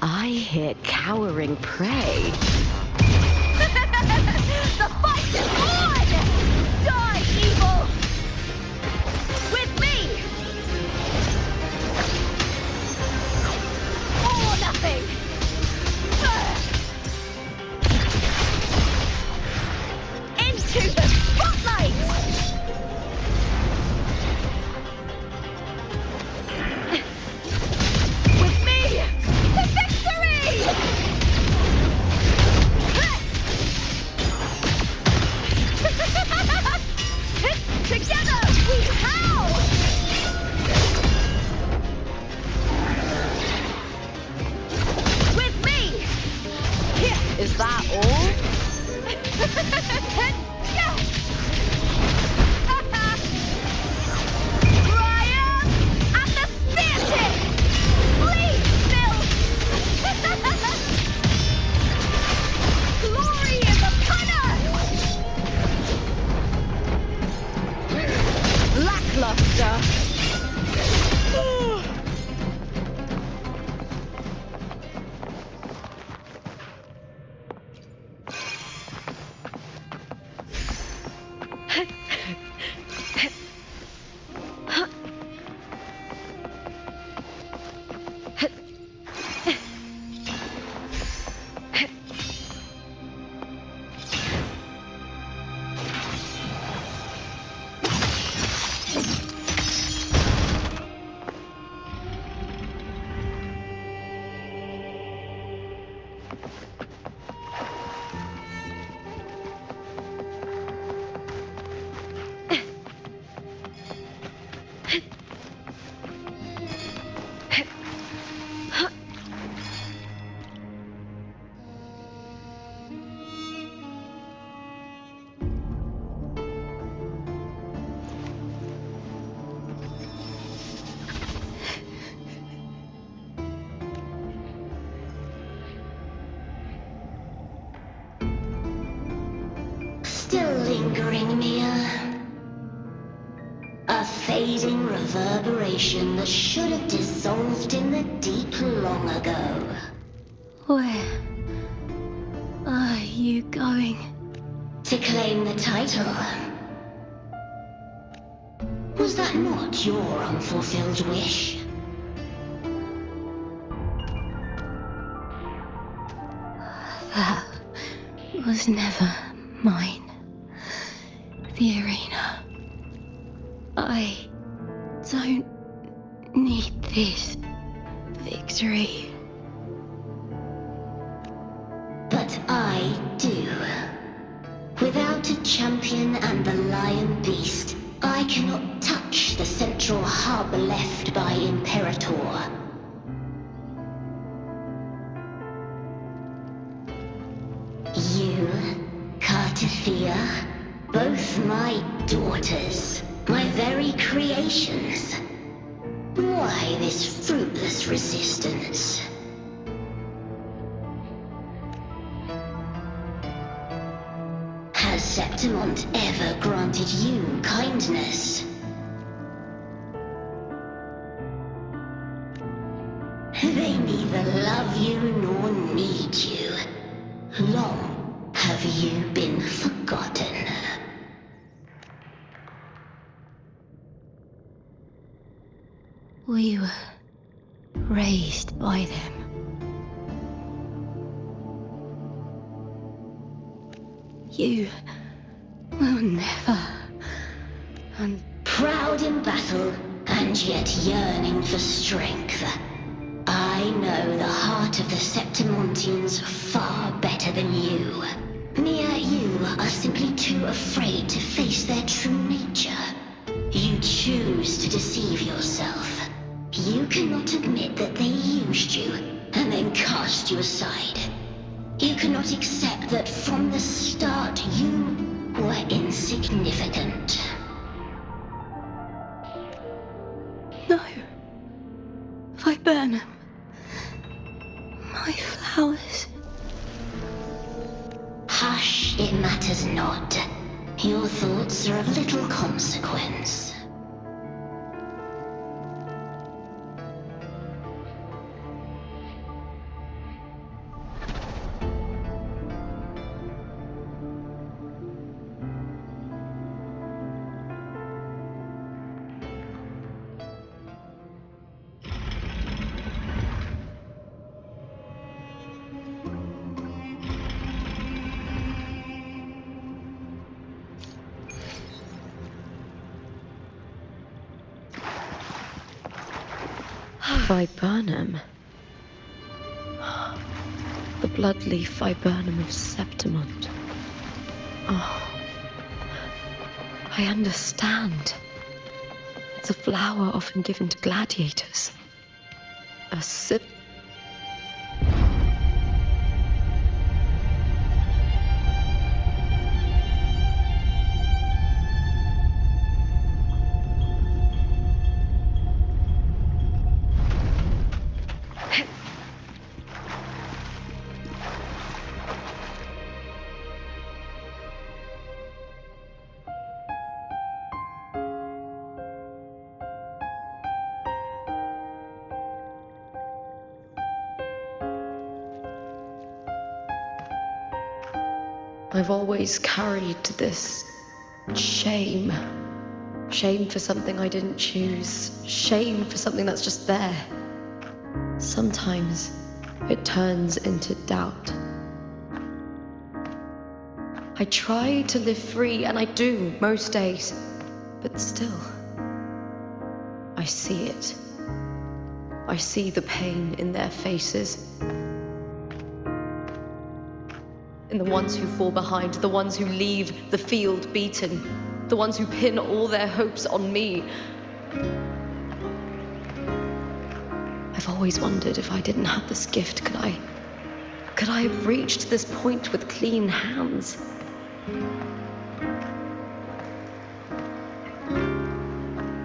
S1: I hear cowering prey.
S7: The fight is on! Die, evil! With me!
S8: Still lingering, Mia. A fading reverberation that should have dissolved in the deep long ago.
S6: Where are you going?
S8: To claim the title. Was that not your unfulfilled wish?
S6: That was never mine. The arena. I don't need this victory.
S8: But I do. Without a champion and the lion beast, I cannot touch the central hub left by Imperator. You, Cartathea, both my daughters, my very creations. Why this fruitless resistance? Has Septimont ever granted you kindness? They neither love you nor need you. Long have you been forgotten.
S6: We were raised by them. You will never. And
S8: Proud in battle, and yet yearning for strength. I know the heart of the Septimontians far better than you. Mia, you are simply too afraid to face their true nature. You choose to deceive yourself. You cannot admit that they used you, and then cast you aside. You cannot accept that from the start you were insignificant.
S6: no. Viburnum. My flowers.
S8: Hush, it matters not. Your thoughts are of little consequence.
S1: Viburnum. The bloodleaf viburnum of Septimont. Oh, I understand. It's a flower often given to gladiators. A sip. I've always carried this shame. Shame for something I didn't choose. Shame for something that's just there. Sometimes it turns into doubt. I try to live free, and I do most days. But still, I see it. I see the pain in their faces. in the ones who fall behind, the ones who leave the field beaten, the ones who pin all their hopes on me. I've always wondered if I didn't have this gift, could I have reached this point with clean hands?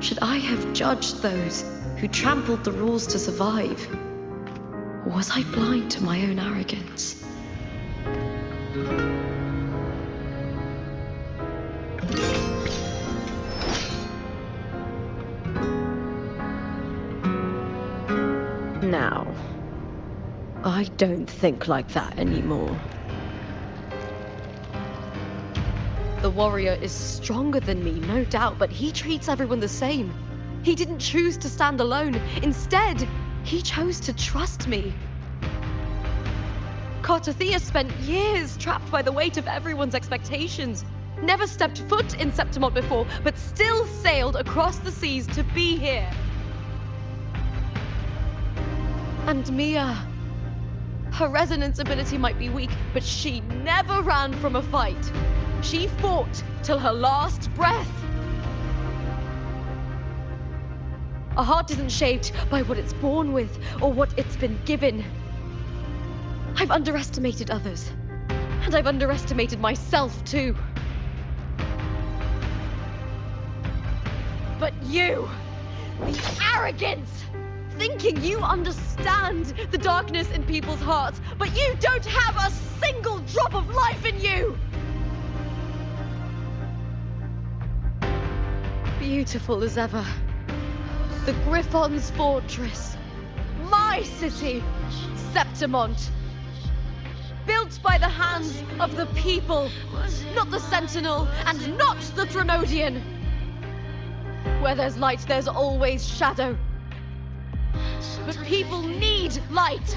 S1: Should I have judged those who trampled the rules to survive? Or was I blind to my own arrogance? Now, I don't think like that anymore. The warrior is stronger than me, no doubt, but he treats everyone the same. He didn't choose to stand alone. Instead, he chose to trust me. Cartothea spent years trapped by the weight of everyone's expectations. Never stepped foot in Septimont before, but still sailed across the seas to be here. And Mia, her resonance ability might be weak, but she never ran from a fight. She fought till her last breath. A heart isn't shaped by what it's born with or what it's been given. I've underestimated others, and I've underestimated myself too. But you, the arrogance, thinking you understand the darkness in people's hearts, but you don't have a single drop of life in you! Beautiful as ever. The Griffon's fortress. My city, Septimont. Built by the hands of the people, not the Sentinel and not the Threnodian. Where there's light, there's always shadow. But people need light.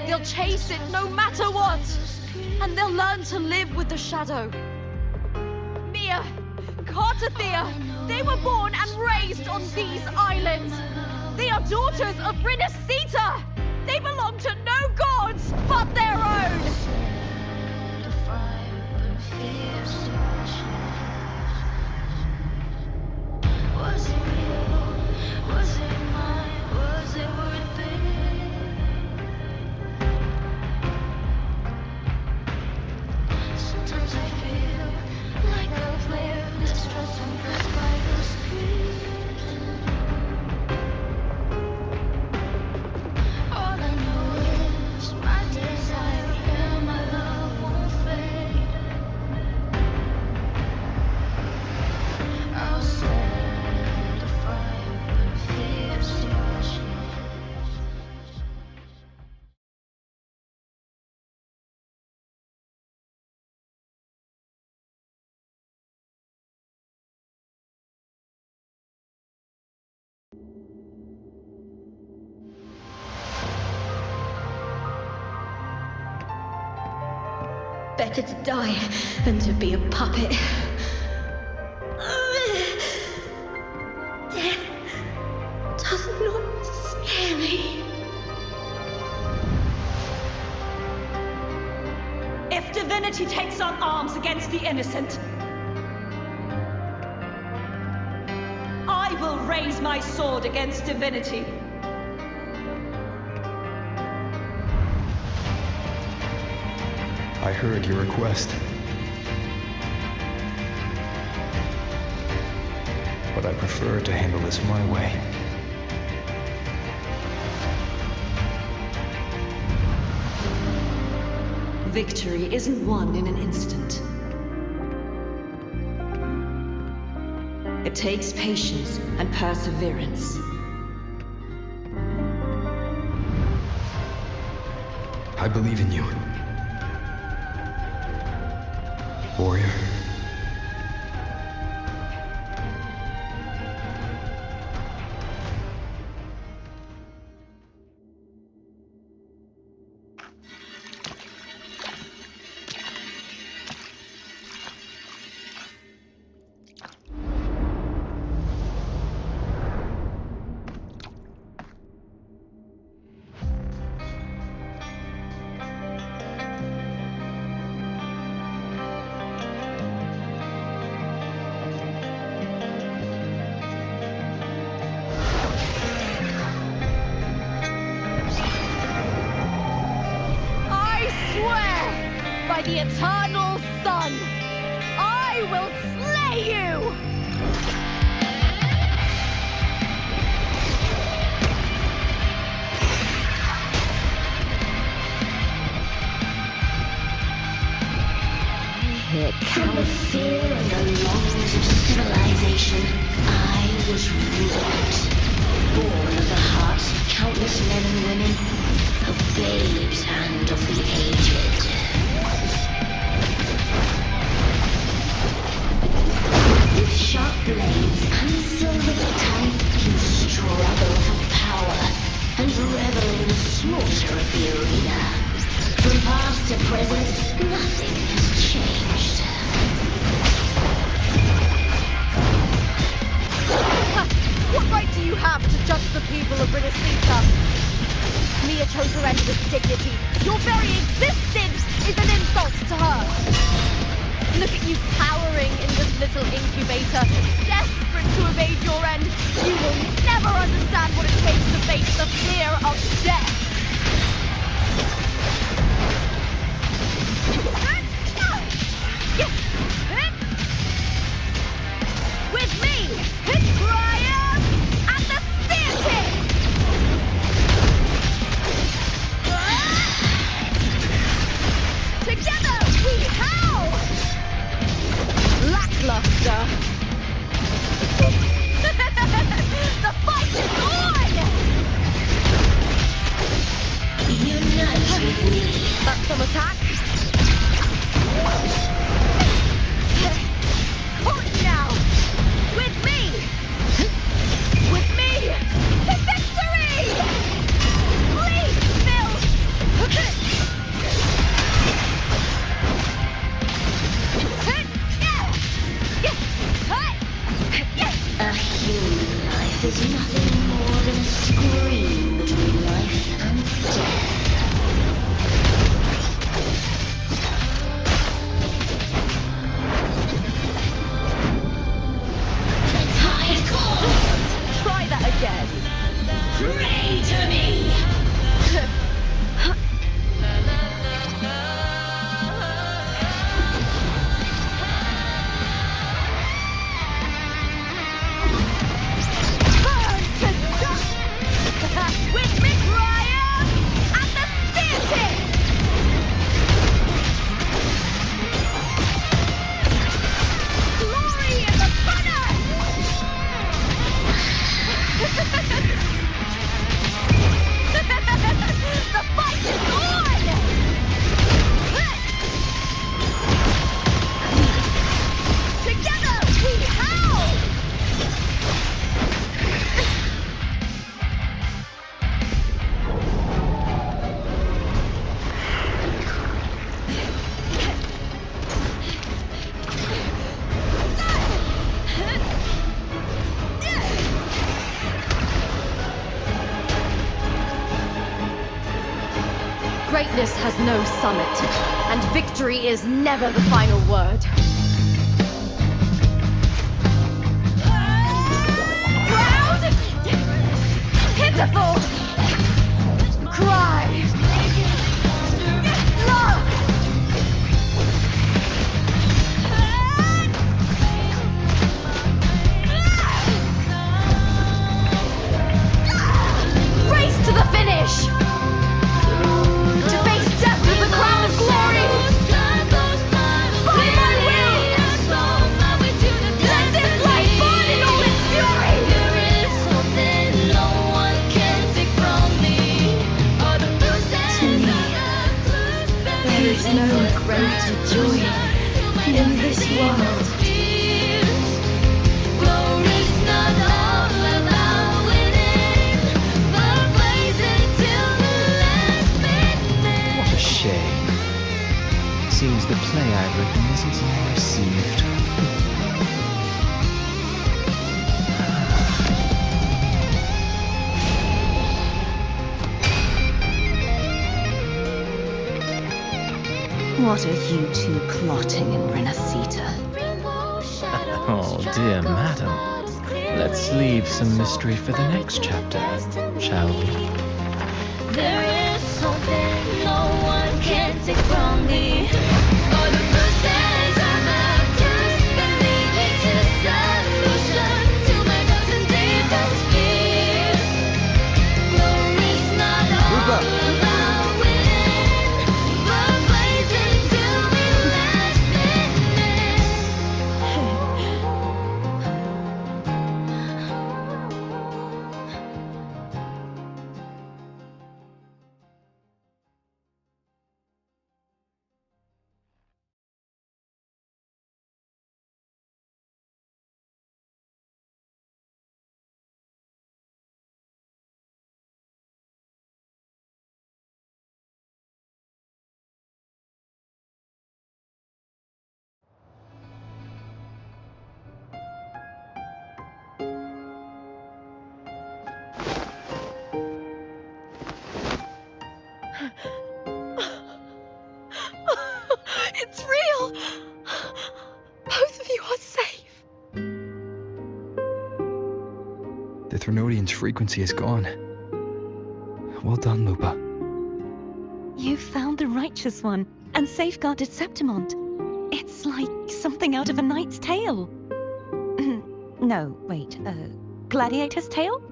S1: They'll chase it no matter what. And they'll learn to live with the shadow. Mia, Cartothea, they were born and raised on these islands. They are daughters of Brinacita. They belong to no gods but their own.
S8: Was it real? Was it mine? Was it worth it? Sometimes I feel like I've lived distressed and pressed by the streets. All I know is my desire and my love won't fade. I'll set a fire, fierce to ashes.
S7: Better to die than to be a puppet. Death does not scare me.
S9: If divinity takes up arms against the innocent, I will raise my sword against divinity.
S2: I heard your request. But I prefer to handle this my way.
S3: Victory isn't won in an instant. It takes patience and perseverance.
S2: I believe in you. Warrior.
S1: the eternal sun. I will slay you!
S8: From the fear and the longings of civilization, I was wrought. Born of the hearts of countless men and women, of babes and of the aged. With sharp blades and silver tongue, you struggle for power and revel in the slaughter of the arena. From past to present, nothing has changed.
S1: What right do you have to judge the people of Renacita? Mia chose her end with dignity. Your very existence is an insult to her. Look at you cowering in this little incubator, desperate to evade your end. You will never understand what it takes to face the fear of death. With me, Graham and the Theatre! Together we howl! Lackluster. The fight is on!
S8: Unite with me.
S1: That's some attack. Hold now! With me! With me! To victory! Please, Phil!
S8: A human life is nothing more than a scream between life and death.
S1: Try that again.
S8: Pray to me!
S1: Burn to dust! With me, Graham and the Theatre! Glory in the banner! The fight is on! Together we howl! Greatness has no summit, and victory is never the final word. Proud! Pitiful! Cry! Love! Race to the finish! To face death with the crown of glory! By my will! Let this light burn in all its fury! There is no greater joy in this world.
S5: What a shame. Seems the play I've written isn't well received.
S3: What are you two plotting in Renacita?
S5: Oh, dear madam. Let's leave some mystery for the next chapter, shall we?
S8: There is something no one can take from me.
S2: Threnodian's frequency is gone. Well done, Lupa.
S3: You found the Righteous One and safeguarded Septimont. It's like something out of a knight's tale. No, wait, gladiator's tale?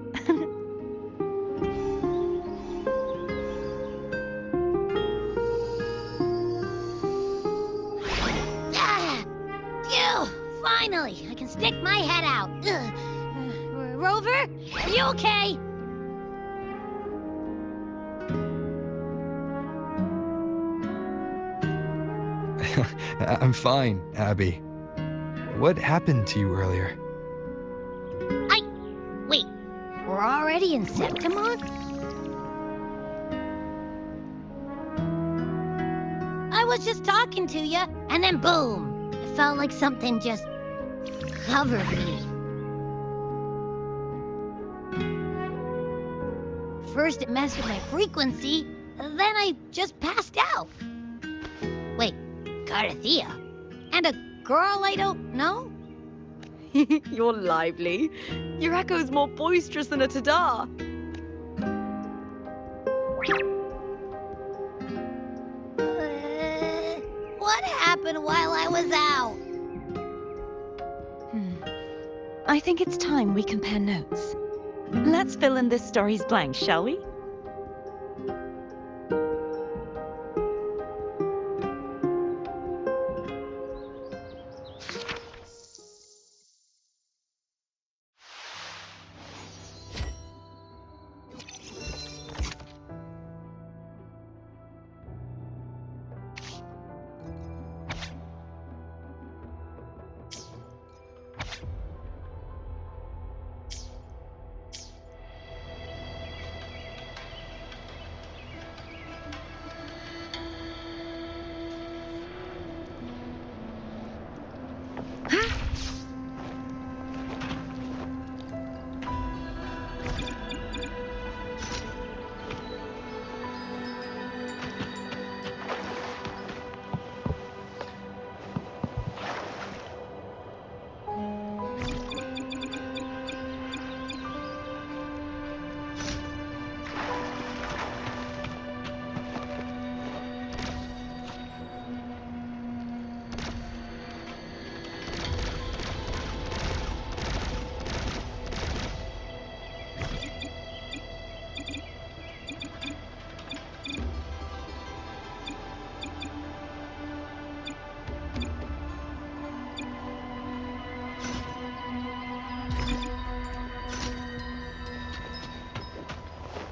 S8: Phew! Finally, I can stick my head out. Rover, are you okay?
S2: I'm fine, Abby. What happened to you earlier?
S8: Wait, we're already in Septimont? I was just talking to you, and then boom! It felt like something just covered me. First it messed with my frequency, then I just passed out. Wait, Garthia? And a girl I don't know?
S1: You're lively. Your echo's more boisterous than a Tadar.
S8: What happened while I was out?
S3: I think it's time we compare notes. Let's fill in this story's blanks, shall we?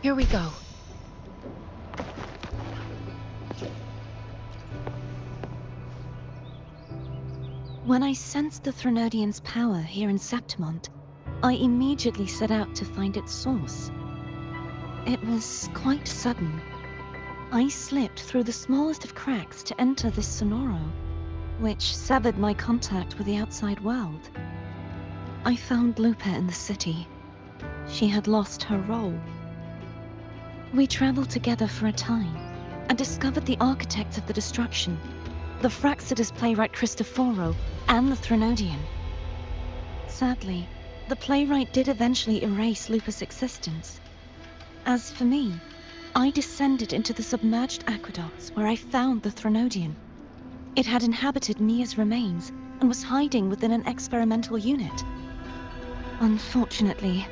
S1: Here we go.
S3: When I sensed the Threnodian's power here in Septimont, I immediately set out to find its source. It was quite sudden. I slipped through the smallest of cracks to enter this Sonoro, which severed my contact with the outside world. I found Lupa in the city. She had lost her role. We traveled together for a time and discovered the architects of the destruction, the Fraxidus playwright Cristoforo and the Threnodian. Sadly, the playwright did eventually erase Lupa's existence. As for me, I descended into the submerged aqueducts where I found the Threnodian. It had inhabited Mia's remains and was hiding within an experimental unit. Unfortunately,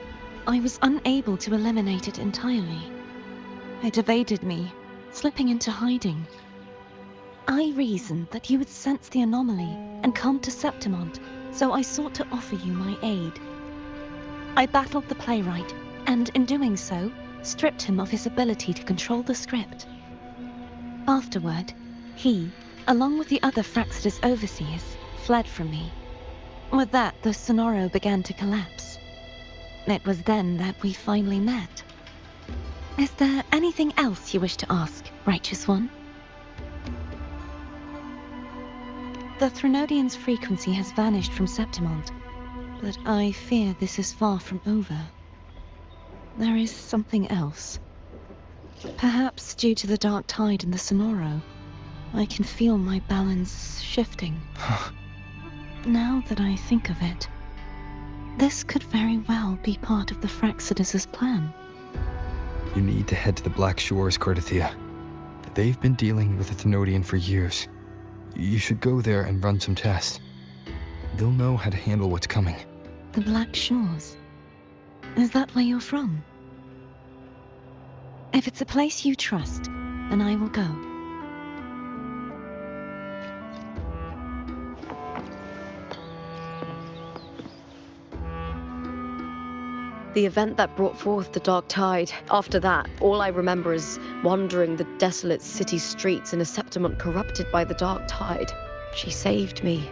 S3: I was unable to eliminate it entirely. It evaded me, slipping into hiding. I reasoned that you would sense the anomaly and come to Septimont, so I sought to offer you my aid. I battled the playwright, and in doing so, stripped him of his ability to control the script. Afterward, he, along with the other Fraxidus overseers, fled from me. With that, the Sonoro began to collapse. It was then that we finally met. Is there anything else you wish to ask, Righteous One? The Threnodian's frequency has vanished from Septimont, but I fear this is far from over. There is something else. Perhaps due to the dark tide in the Sonoro, I can feel my balance shifting. Now that I think of it, This could very well be part of the Fraxidus' plan.
S2: You need to head to the Black Shores, Cordothea. They've been dealing with the Thenodian for years. You should go there and run some tests. They'll know how to handle what's coming.
S3: The Black Shores? Is that where you're from? If it's a place you trust, then I will go.
S1: The event that brought forth the Dark Tide. After that, all I remember is wandering the desolate city streets in a Septimont corrupted by the Dark Tide. She saved me.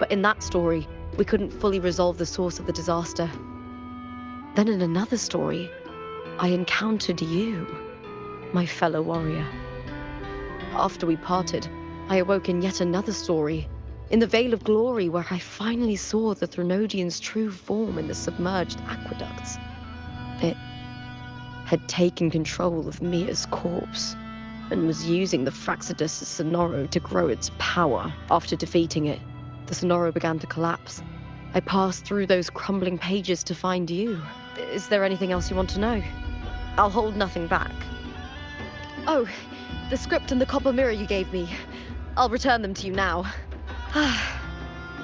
S1: But in that story, we couldn't fully resolve the source of the disaster. Then in another story, I encountered you, my fellow warrior. After we parted, I awoke in yet another story, in the Vale of Glory, where I finally saw the Thenodian's true form in the submerged aqueducts. It had taken control of Mia's corpse, and was using the Fraxidus' Sonoro to grow its power. After defeating it, the Sonoro began to collapse. I passed through those crumbling pages to find you. Is there anything else you want to know? I'll hold nothing back. Oh, the script and the copper mirror you gave me. I'll return them to you now.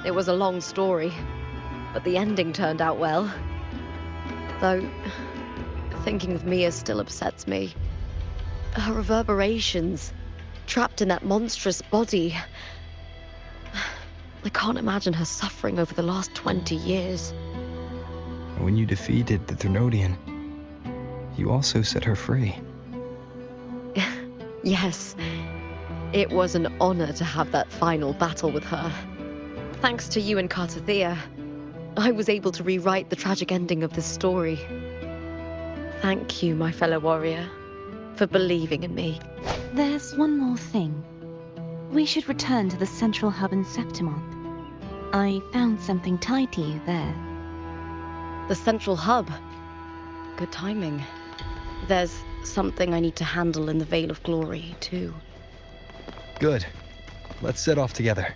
S1: It was a long story, but the ending turned out well. Though, thinking of Mia still upsets me. Her reverberations, trapped in that monstrous body. I can't imagine her suffering over the last 20 years.
S2: When you defeated the Thenodian, you also set her free.
S1: Yes. It was an honor to have that final battle with her. Thanks to you and Cartothea, I was able to rewrite the tragic ending of this story. Thank you, my fellow warrior, for believing in me.
S3: There's one more thing. We should return to the central hub in Septimont. I found something tied to you there.
S1: The central hub. Good timing. There's something I need to handle in the Vale of Glory, too.
S2: Good. Let's set off together.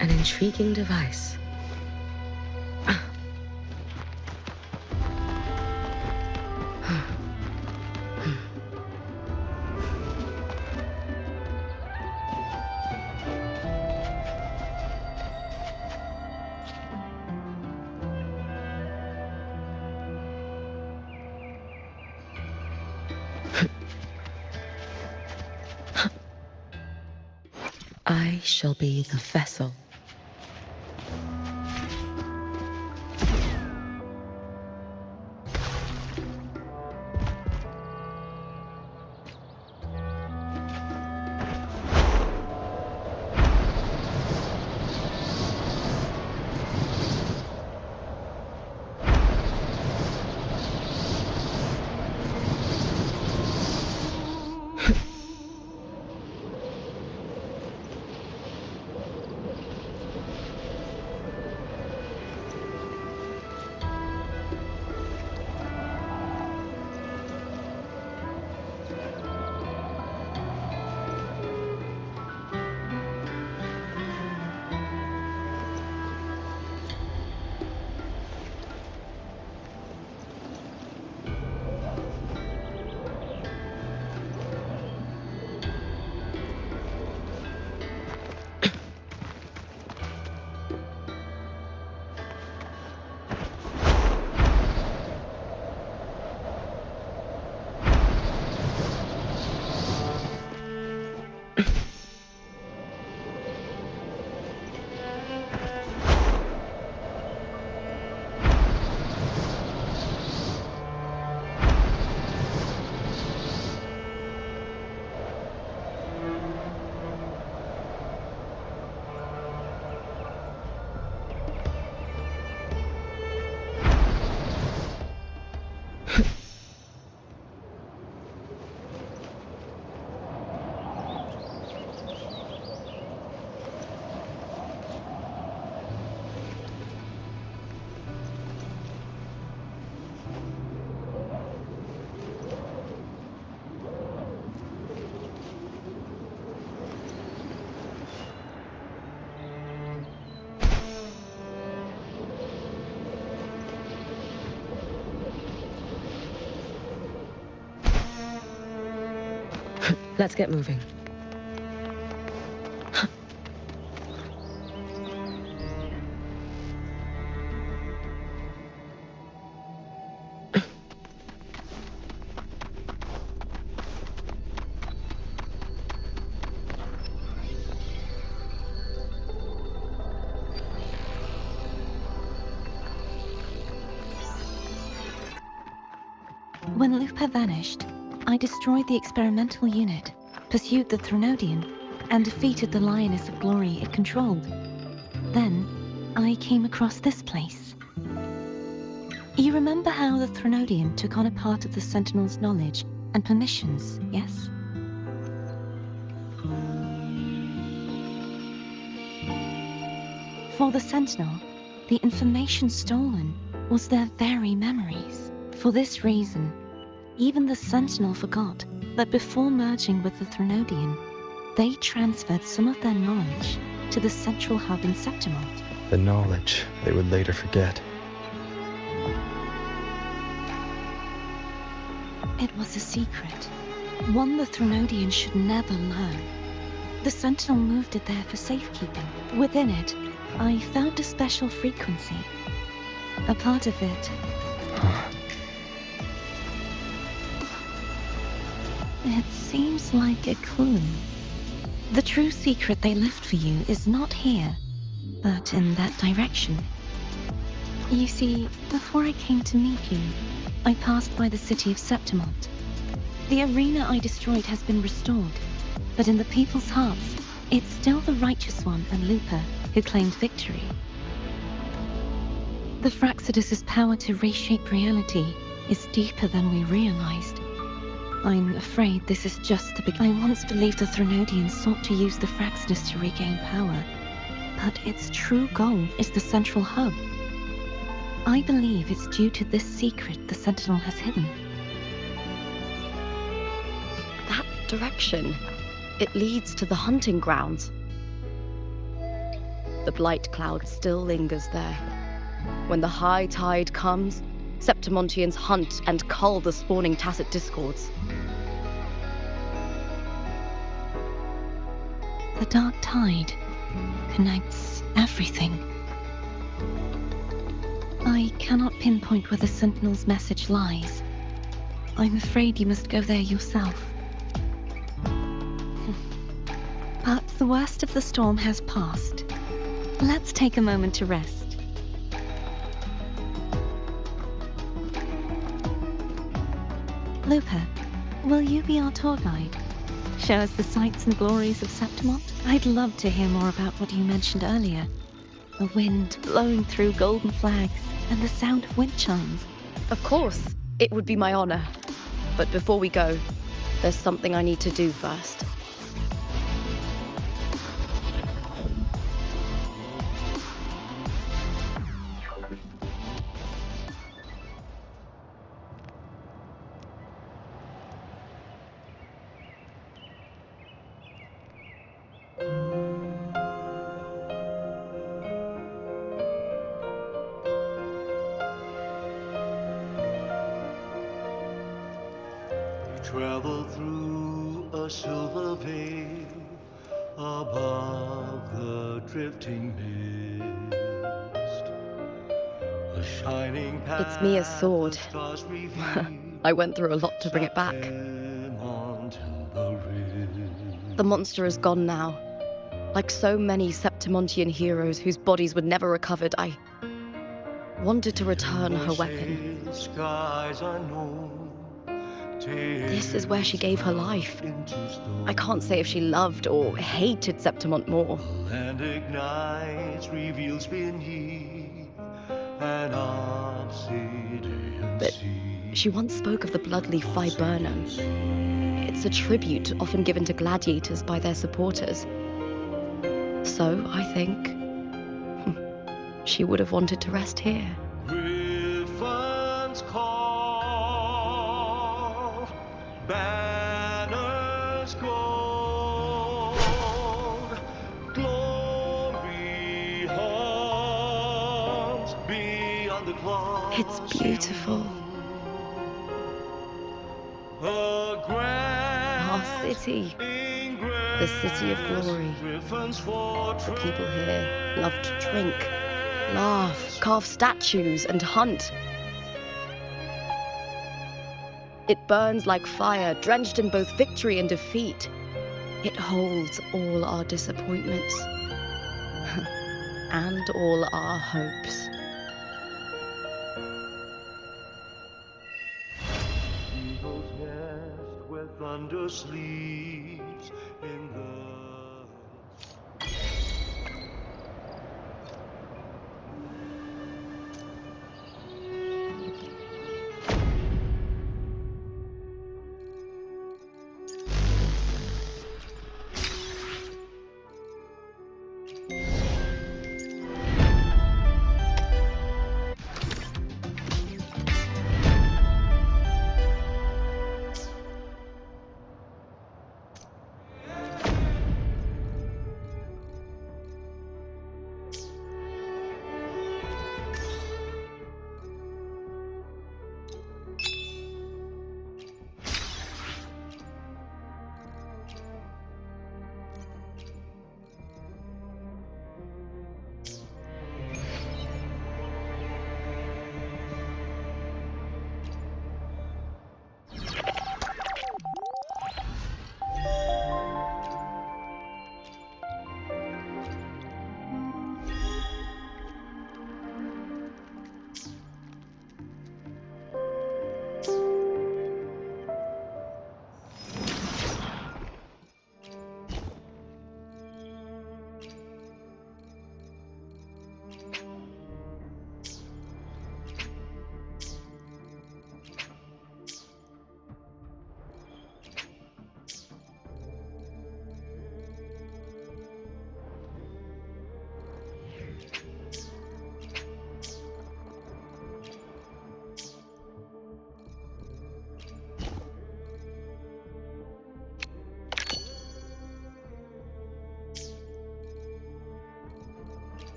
S1: An intriguing device. I shall be the vessel.
S10: Let's get moving.
S4: When Lupa vanished, I destroyed the experimental unit, pursued the Threnodian, and defeated the Lioness of Glory it controlled. Then, I came across this place. You remember how the Threnodian took on a part of the Sentinel's knowledge and permissions, yes? For the Sentinel, the information stolen was their very memories. For this reason, even the Sentinel forgot that before merging with the Threnodian, they transferred some of their knowledge to the central hub in Septimont.
S2: The knowledge they would later forget.
S4: It was a secret, one the Threnodian should never learn. The Sentinel moved it there for safekeeping. Within it, I found a special frequency. A part of it. It seems like a clue. The true secret they left for you is not here, but in that direction. You see, before I came to meet you, I passed by the city of Septimont. The arena I destroyed has been restored, but in the people's hearts, it's still the Righteous One and Lupa who claimed victory. The Fraxidus' power to reshape reality is deeper than we realized. I'm afraid this is just the beginning. I once believed the Threnodians sought to use the Fraxidus to regain power, but its true goal is the central hub. I believe it's due to this secret the Sentinel has hidden.
S1: That direction, it leads to the hunting grounds. The blight cloud still lingers there. When the high tide comes, Septimontians hunt and cull the spawning Tacit Discords.
S4: The dark tide connects everything. I cannot pinpoint where the Sentinel's message lies. I'm afraid you must go there yourself. But the worst of the storm has passed. Let's take a moment to rest. Lupa, will you be our tour guide? Show us the sights and glories of Septimont? I'd love to hear more about what you mentioned earlier. The wind blowing through golden flags and the sound of wind chimes.
S1: Of course, it would be my honor. But before we go, there's something I need to do first.
S11: Travel through a silver veil above the drifting mist. A shining path.
S1: It's Mia's sword. I went through a lot to bring it back. The monster is gone now. Like so many Septimontian heroes whose bodies were never recovered, I wanted to return her weapon. This is where she gave her life. I can't say if she loved or hated Septimont more.
S11: Land ignites, reveals beneath an obsidian
S1: But
S11: sea.
S1: she once spoke of the bloodleaf viburnum. It's a tribute often given to gladiators by their supporters. So, I think, she would have wanted to rest here.
S11: Griffins call, banners gold, glory haunts beyond the clouds.
S1: It's beautiful.
S11: A grand
S1: Our city. The city of glory. The people here love to drink, laugh, carve statues, and hunt. It burns like fire, drenched in both victory and defeat. It holds all our disappointments and all our hopes.
S11: Eagle's nest where thunder sleeps in